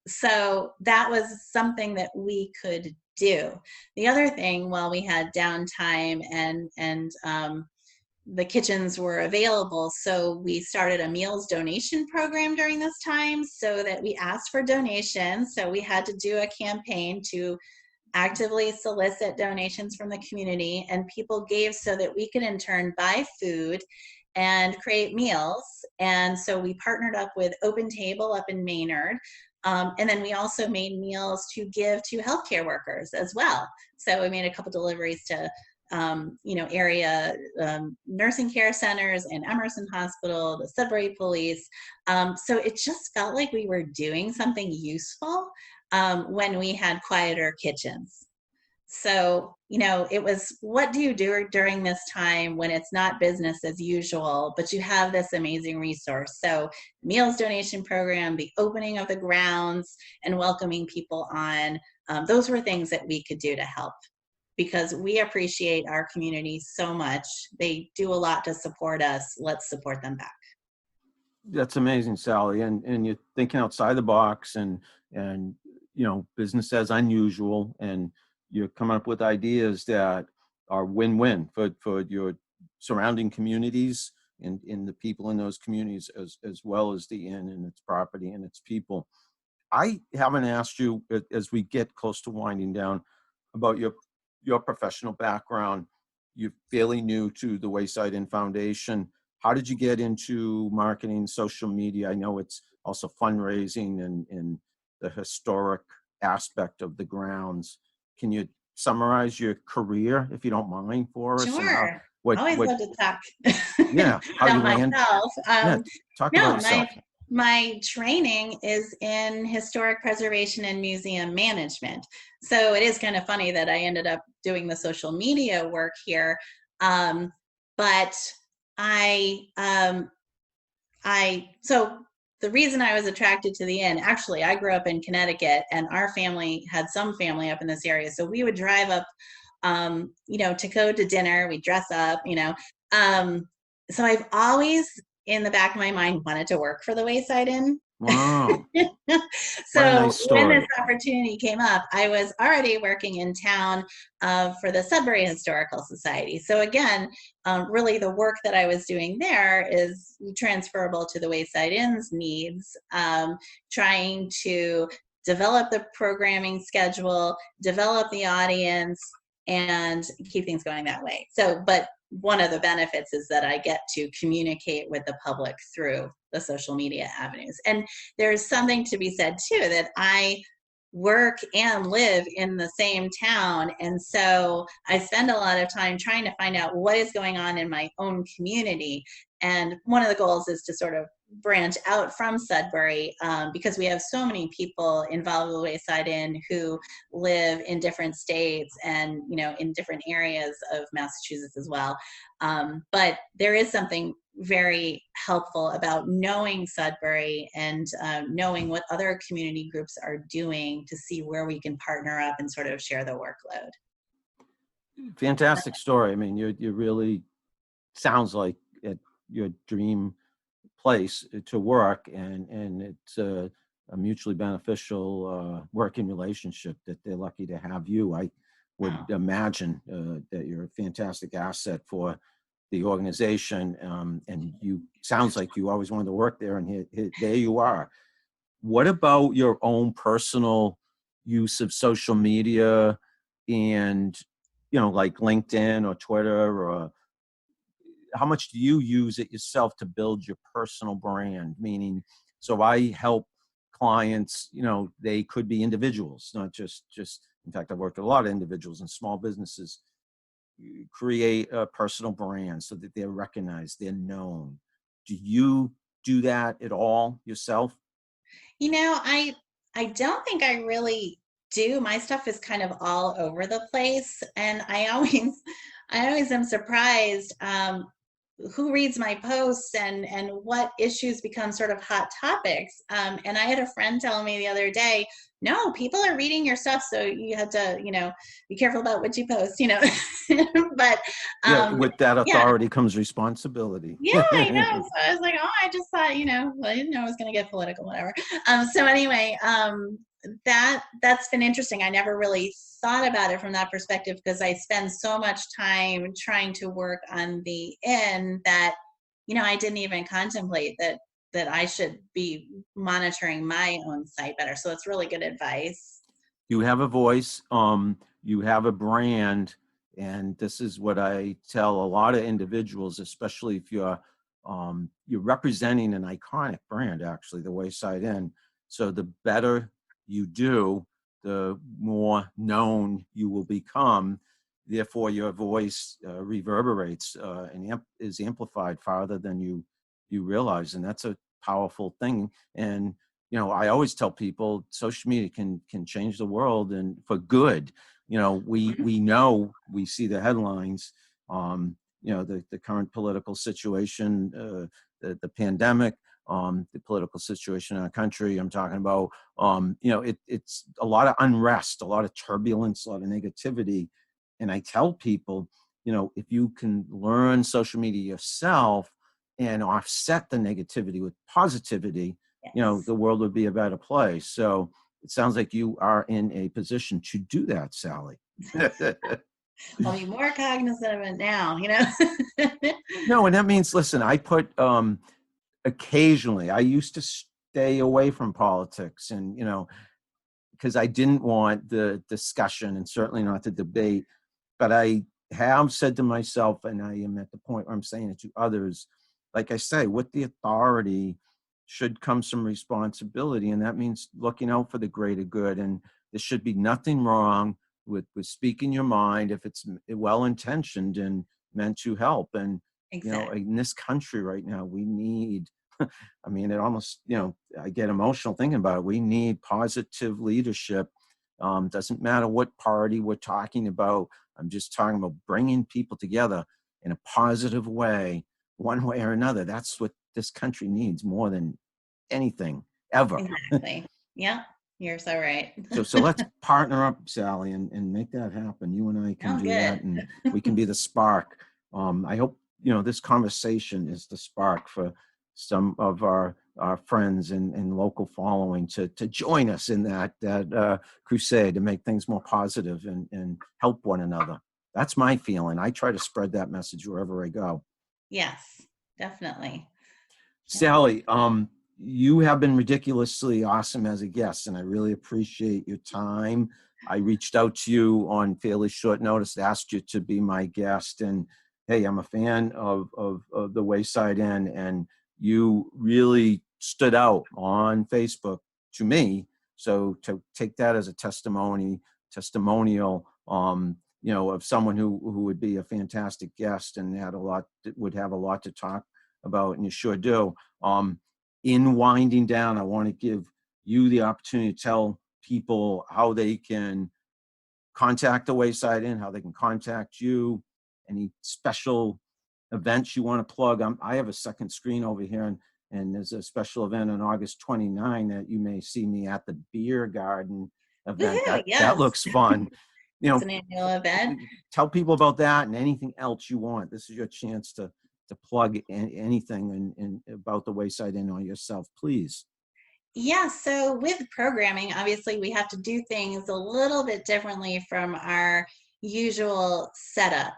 So that was something that we could do. The other thing, while we had downtime and the kitchens were available, so we started a meals donation program during this time, so that we asked for donations. So we had to do a campaign to actively solicit donations from the community, and people gave so that we could in turn buy food and create meals. And so we partnered up with Open Table up in Maynard. And then we also made meals to give to healthcare workers as well. So we made a couple deliveries to, area nursing care centers and Emerson Hospital, the Sudbury Police. So it just felt like we were doing something useful when we had quieter kitchens. So, it was, what do you do during this time when it's not business as usual, but you have this amazing resource? So meals donation program, the opening of the grounds, and welcoming people on, those were things that we could do to help, because we appreciate our community so much. They do a lot to support us. Let's support them back. That's amazing, Sally. And you're thinking outside the box and business as unusual, and you're coming up with ideas that are win-win for your surrounding communities and in the people in those communities, as well as the inn and its property and its people. I haven't asked you, as we get close to winding down, about your professional background. You're fairly new to the Wayside Inn Foundation. How did you get into marketing, social media? I know it's also fundraising and the historic aspect of the grounds. Can you summarize your career, if you don't mind, for us? Sure. Always love to talk yeah, how about you land. myself. Talk about yourself. My training is in historic preservation and museum management. So it is kind of funny that I ended up doing the social media work here. But so the reason I was attracted to the inn, actually, I grew up in Connecticut, and our family had some family up in this area. So we would drive up, to go to dinner. We'd dress up, So I've always, in the back of my mind, wanted to work for the Wayside Inn. Wow. So nice when this opportunity came up, I was already working in town for the Sudbury Historical Society. So again, really the work that I was doing there is transferable to the Wayside Inn's needs, trying to develop the programming schedule, develop the audience, and keep things going that way. So, but one of the benefits is that I get to communicate with the public through the social media avenues. And there's something to be said too, that I work and live in the same town. And so I spend a lot of time trying to find out what is going on in my own community. And one of the goals is to sort of branch out from Sudbury, because we have so many people involved with Wayside Inn who live in different states and, you know, in different areas of Massachusetts as well. But there is something very helpful about knowing Sudbury and knowing what other community groups are doing to see where we can partner up and sort of share the workload. Fantastic story. I mean, you really sounds like your dream place to work, and it's a mutually beneficial working relationship that they're lucky to have you. I would imagine that you're a fantastic asset for the organization, and you sounds like you always wanted to work there, and there you are. What about your own personal use of social media and, you know, like LinkedIn or Twitter, or how much do you use it yourself to build your personal brand? Meaning, so I help clients, you know, they could be individuals, not just, in fact, I've worked with a lot of individuals and small businesses, create a personal brand so that they're recognized, they're known. Do you do that at all yourself? You know, I don't think I really do. My stuff is kind of all over the place, and I always am surprised who reads my posts and what issues become sort of hot topics. And I had a friend tell me the other day, no, people are reading your stuff, so you have to, you know, be careful about what you post, you know. But With that yeah. authority comes responsibility. Yeah, I know. So I was like, oh, I just thought, you know, I didn't know I was going to get political, whatever. So anyway, that's been interesting. I never really thought about it from that perspective because I spend so much time trying to work on the inn that, you know, I didn't even contemplate that I should be monitoring my own site better. So it's really good advice. You have a voice, you have a brand, and this is what I tell a lot of individuals, especially if you're representing an iconic brand, actually, the Wayside Inn. So the better you do, the more known you will become. Therefore, your voice reverberates and is amplified farther than you realize, and that's a powerful thing. And you know, I always tell people social media can change the world, and for good. You know, we know, we see the headlines, you know, the current political situation, the pandemic, the political situation in our country. I'm talking about, you know, it's a lot of unrest, a lot of turbulence, a lot of negativity. And I tell people, you know, if you can learn social media yourself and offset the negativity with positivity, you know, the world would be a better place. So it sounds like you are in a position to do that, Sally. I'll be more cognizant of it now, you know. No, and that means, listen, I put occasionally, I used to stay away from politics, and, you know, because I didn't want the discussion and certainly not the debate. But I have said to myself, and I am at the point where I'm saying it to others, like I say, with the authority should come some responsibility, and that means looking out for the greater good. And there should be nothing wrong with speaking your mind if it's well-intentioned and meant to help. And exactly. You know, in this country right now, we need, I mean, it almost, you know, I get emotional thinking about it. We need positive leadership. Doesn't matter what party we're talking about. I'm just talking about bringing people together in a positive way, one way or another. That's what this country needs more than anything ever. Exactly. Yeah, you're so right. So let's partner up, Sally, and make that happen. You and I can do that, and we can be the spark. I hope, you know, this conversation is the spark for some of our friends and local following to join us in that crusade to make things more positive and help one another. That's my feeling. I try to spread that message wherever I go. Yes, definitely. Sally, you have been ridiculously awesome as a guest, and I really appreciate your time. I reached out to you on fairly short notice, asked you to be my guest, and hey, I'm a fan of the Wayside Inn, and you really stood out on Facebook to me. So to take that as a testimonial, of someone who would be a fantastic guest and would have a lot to talk about, and you sure do. In winding down, I want to give you the opportunity to tell people how they can contact the Wayside Inn, how they can contact you, any special events you want to plug. I have a second screen over here, and there's a special event on August 29 that you may see me at the Beer Garden event. Woohoo, That yes, looks fun. it's an annual event. Tell people about that and anything else you want. This is your chance to plug anything about the Wayside Inn or yourself, please. Yeah, so with programming, obviously we have to do things a little bit differently from our usual setup.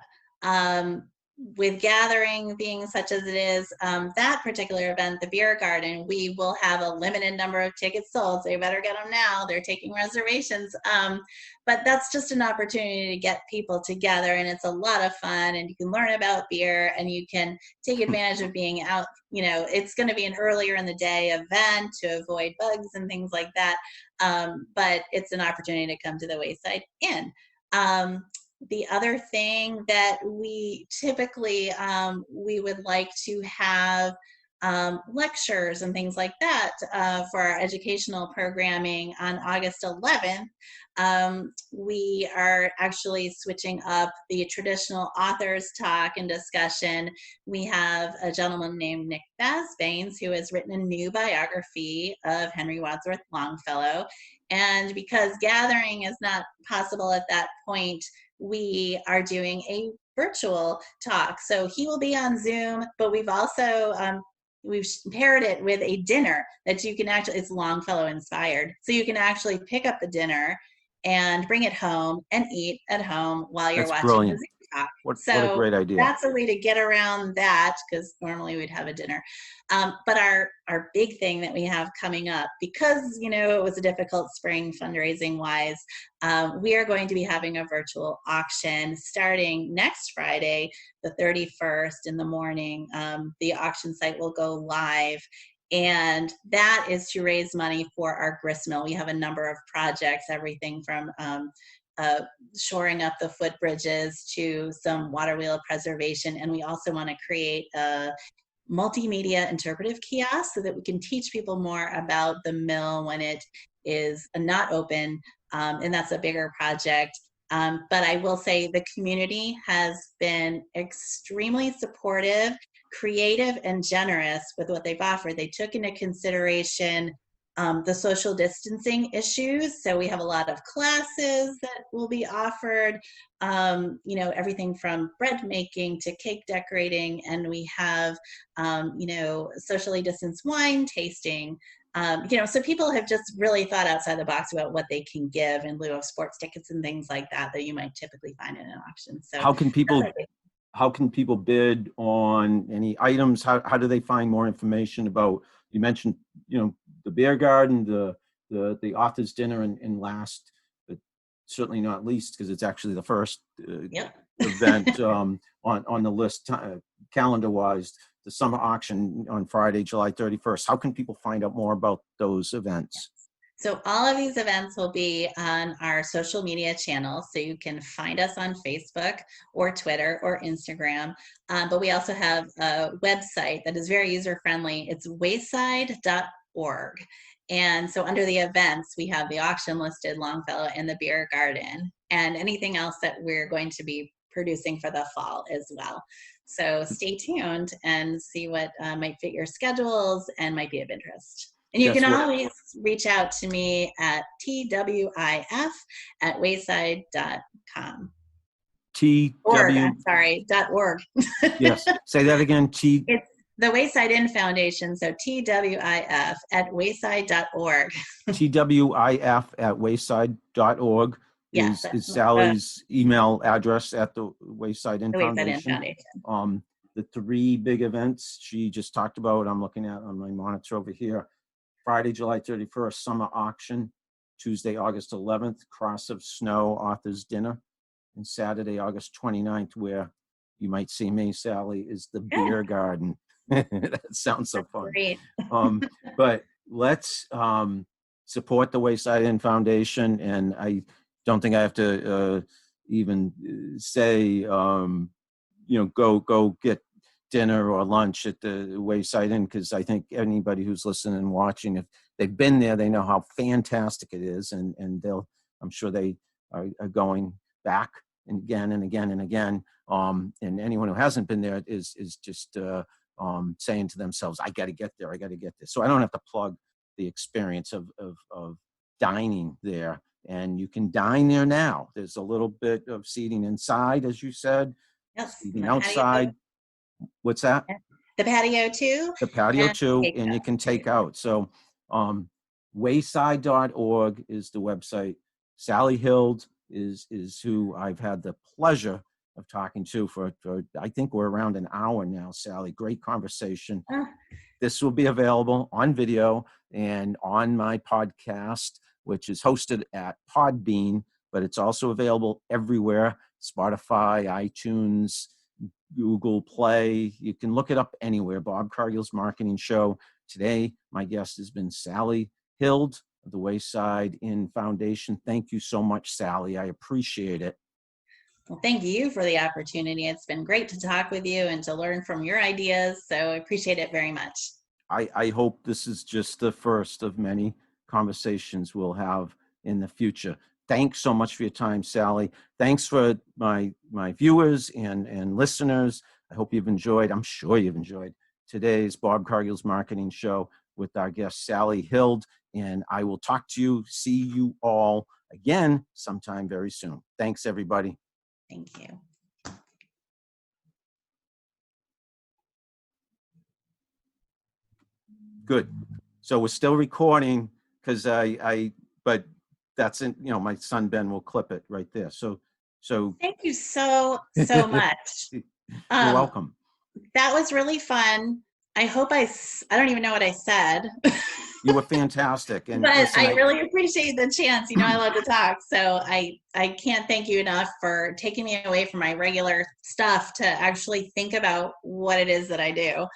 With gathering being such as it is, that particular event, the Beer Garden, we will have a limited number of tickets sold, so you better get them now. They're taking reservations. But that's just an opportunity to get people together, and it's a lot of fun, and you can learn about beer, and you can take advantage of being out. It's going to be an earlier in the day event to avoid bugs and things like that. But it's an opportunity to come to the Wayside Inn. The other thing that we typically, we would like to have lectures and things like that for our educational programming on August 11th. We are actually switching up the traditional authors talk and discussion. We have a gentleman named Nick Basbanes who has written a new biography of Henry Wadsworth Longfellow. And because gathering is not possible at that point, we are doing a virtual talk. So he will be on Zoom, but we've also we've paired it with a dinner that you can actually, it's Longfellow inspired. So you can actually pick up the dinner and bring it home and eat at home while you're watching Brilliant. the Zoom talk. What a great idea. That's a way to get around that, because normally we'd have a dinner. But our big thing that we have coming up, because it was a difficult spring fundraising wise, we are going to be having a virtual auction starting next Friday, the 31st in the morning. The auction site will go live, and that is to raise money for our gristmill. We have a number of projects, everything from shoring up the footbridges to some water wheel preservation. And we also want to create a multimedia interpretive kiosk so that we can teach people more about the mill when it is not open. And that's a bigger project. But I will say the community has been extremely supportive, creative, and generous with what they've offered. They took into consideration the social distancing issues. So we have a lot of classes that will be offered, everything from bread making to cake decorating. And we have, socially distanced wine tasting. So people have just really thought outside the box about what they can give in lieu of sports tickets and things like that you might typically find in an auction. So how can people bid on any items? How do they find more information about, you mentioned, the Beer Garden, the author's dinner, and last, but certainly not least, because it's actually the first event on the list calendar-wise, the summer auction on Friday, July 31st. How can people find out more about those events? So all of these events will be on our social media channels. So you can find us on Facebook or Twitter or Instagram. But we also have a website that is very user-friendly. It's wayside.org. And so under the events, we have the auction listed, Longfellow, and the Beer Garden, and anything else that we're going to be producing for the fall as well. So stay tuned and see what might fit your schedules and might be of interest. And you can always reach out to me at twif@wayside.com. .org. Yes, say that again. It's the Wayside Inn Foundation, so twif@wayside.org. twif@wayside.org is Sally's email address at the Wayside Inn Foundation. The three big events she just talked about, I'm looking at on my monitor over here. Friday, July 31st, summer auction. Tuesday, August 11th, Cross of Snow author's dinner. And Saturday, August 29th, where you might see me, Sally, is the Good. beer garden. That sounds so fun. Great. But let's support the Wayside Inn Foundation, and I don't think I have to even say, go get dinner or lunch at the Wayside Inn, because I think anybody who's listening and watching, if they've been there, they know how fantastic it is, and I'm sure they are going back and again and again and again. And anyone who hasn't been there is just saying to themselves, I got to get there. I got to get there. So I don't have to plug the experience of dining there. And you can dine there now. There's a little bit of seating inside, as you said, Yes. seating outside. What's that? The patio too? The patio too, takeout. and you can take out. So wayside.org is the website. Sally Hild is who I've had the pleasure of talking to for I think we're around an hour now, Sally. Great conversation. This will be available on video and on my podcast, which is hosted at Podbean, but it's also available everywhere: Spotify, iTunes, Google Play. You can look it up anywhere. Bob Cargill's Marketing Show. Today, my guest has been Sally Hild of the Wayside Inn Foundation. Thank you so much, Sally. I appreciate it. Well, thank you for the opportunity. It's been great to talk with you and to learn from your ideas. So I appreciate it very much. I hope this is just the first of many conversations we'll have in the future. Thanks so much for your time, Sally. Thanks for my viewers and listeners. I hope you've enjoyed, I'm sure you've enjoyed today's Bob Cargill's Marketing Show with our guest, Sally Hild. And I will see you all again sometime very soon. Thanks, everybody. Thank you. Good. So we're still recording because but that's in, my son Ben will clip it right there. So thank you so much. You're welcome. That was really fun. I hope I don't even know what I said. You were fantastic. And but listen, I really appreciate the chance. I love to talk. So I can't thank you enough for taking me away from my regular stuff to actually think about what it is that I do.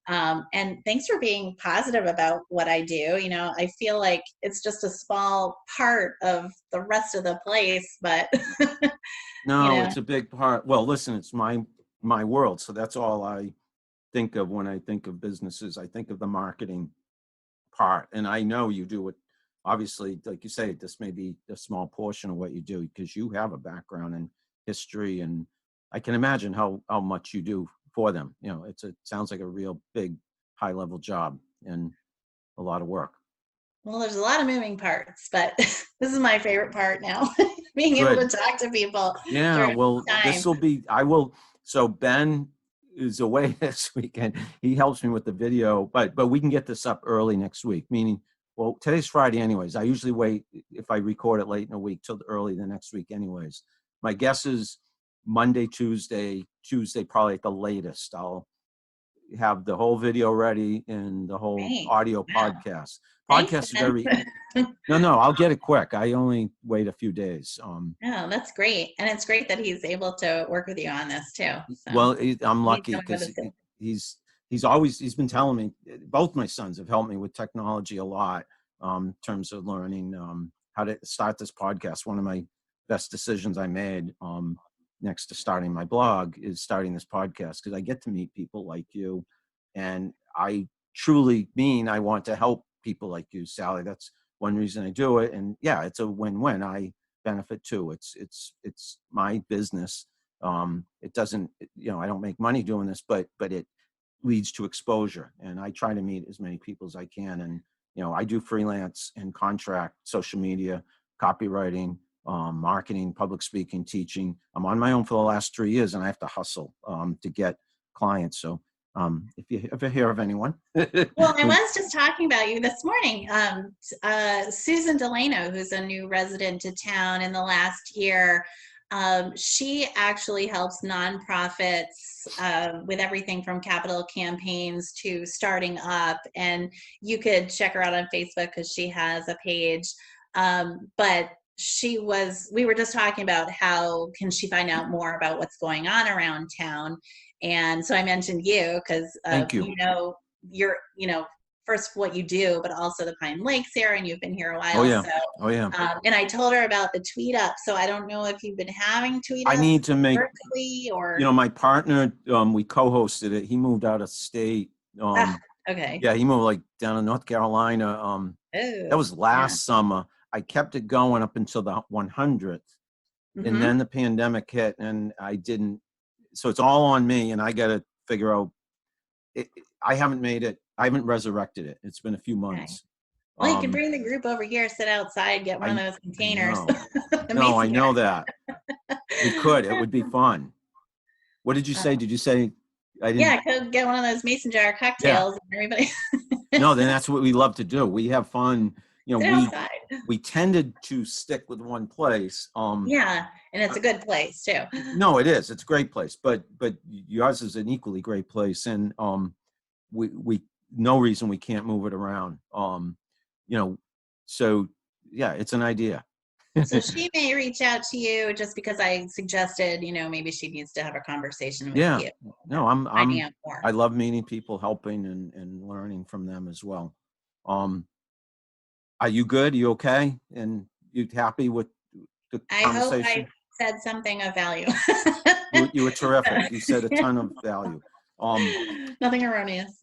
And thanks for being positive about what I do. I feel like it's just a small part of the rest of the place, but no, it's a big part. Well, listen, it's my world. So that's all I think of when I think of businesses. I think of the marketing part, and I know you do it. Obviously, like you say, this may be a small portion of what you do because you have a background in history, and I can imagine how much you do for them. It sounds like a real big, high level job and a lot of work. Well, there's a lot of moving parts, but this is my favorite part now, being able to talk to people. Yeah, well, so Ben is away this weekend. He helps me with the video, but we can get this up early next week, meaning, well, today's Friday anyways. I usually wait, if I record it late in the week, till early the next week anyways. My guess is Monday, Tuesday probably at the latest. I'll have the whole video ready and the whole audio podcast. Podcast is very no, I'll get it quick. I only wait a few days. That's great. And it's great that he's able to work with you on this too. So. Well, I'm lucky because he's been telling me, both my sons have helped me with technology a lot, in terms of learning how to start this podcast. One of my best decisions I made, next to starting my blog, is starting this podcast, because I get to meet people like you, and I truly mean I want to help people like you, Sally. That's one reason I do it. And yeah, it's a win-win. I benefit too. It's my business. It doesn't, I don't make money doing this, but it leads to exposure, and I try to meet as many people as I can. And I do freelance and contract, social media, copywriting, marketing, public speaking, teaching. I'm on my own for the last 3 years, and I have to hustle to get clients. So if you ever hear of anyone. Well, I was just talking about you this morning. Susan Delano, who's a new resident to town in the last year, she actually helps nonprofits with everything from capital campaigns to starting up. And you could check her out on Facebook because she has a page. But we were just talking about how can she find out more about what's going on around town. And so I mentioned you because, Thank you. you're, first what you do, but also the Pine Lakes here, and you've been here a while. Oh yeah. So, Oh yeah. and I told her about the tweet up. So I don't know if you've been having tweet I ups need to make, virtually or, my partner, we co-hosted it. He moved out of state. okay. Yeah, he moved like down to North Carolina. That was last summer. I kept it going up until the 100th. And then the pandemic hit and I didn't. So it's all on me and I got to figure out. I haven't made it. I haven't resurrected it. It's been a few months. Okay. Well, you can bring the group over here, sit outside, get one of those containers. No, I know that. We could. It would be fun. What did you say? Did you say? I didn't. Yeah, could get one of those mason jar cocktails and everybody. No, then that's what we love to do. We have fun. Outside. We tended to stick with one place. Yeah, and it's a good place too. No, it is. It's a great place, but yours is an equally great place, and we no reason we can't move it around. So yeah, it's an idea. So she may reach out to you just because I suggested, maybe she needs to have a conversation with you. No, I love meeting people, helping and learning from them as well. Are you good? You okay? And you happy with the conversation? I hope I said something of value. You were terrific. You said a ton of value. Nothing erroneous.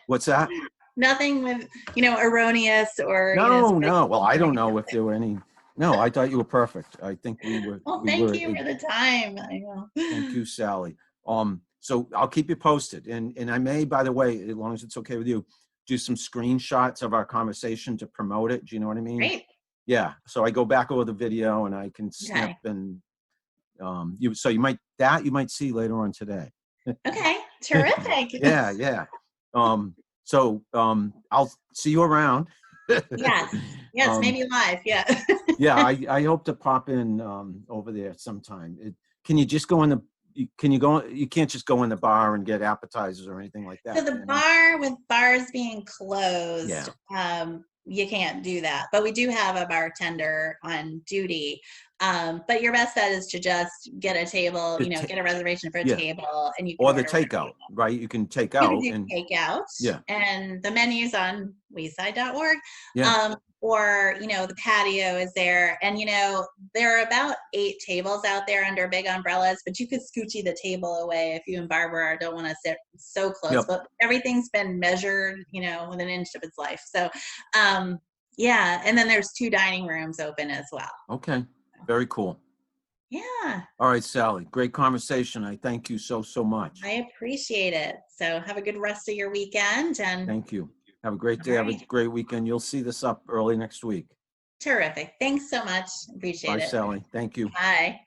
What's that? Nothing with, erroneous or. No. Well, I don't know if there were any. No, I thought you were perfect. I think we were. Well, thank you for the time. I know. Thank you, Sally. So I'll keep you posted, and I may, by the way, as long as it's okay with you, do some screenshots of our conversation to promote it. Do you know what I mean? Great. Yeah. So I go back over the video and I can snip and you might see later on today. Okay. Terrific. Yeah. So I'll see you around. Yes, maybe live. Yeah. Yeah, I hope to pop in over there sometime. Can you just go in the? You can't just go in the bar and get appetizers or anything like that. So the bar, with bars being closed, you can't do that. But we do have a bartender on duty. But your best bet is to just get a table, get a reservation for a table, and you can order the takeout, right? You can take out and takeout. Yeah. And the menu's on wayside.org. Yeah. Or, the patio is there. And, there are about 8 tables out there under big umbrellas, but you could scoochie the table away if you and Barbara don't want to sit so close. Yep. But everything's been measured, with an inch of its life. So, yeah. And then there's 2 dining rooms open as well. Okay. Very cool. Yeah. All right, Sally. Great conversation. I thank you so much. I appreciate it. So have a good rest of your weekend. And thank you. Have a great day. Have a great weekend. You'll see this up early next week. Terrific. Thanks so much. Appreciate it. Bye, Sally. Thank you. Bye.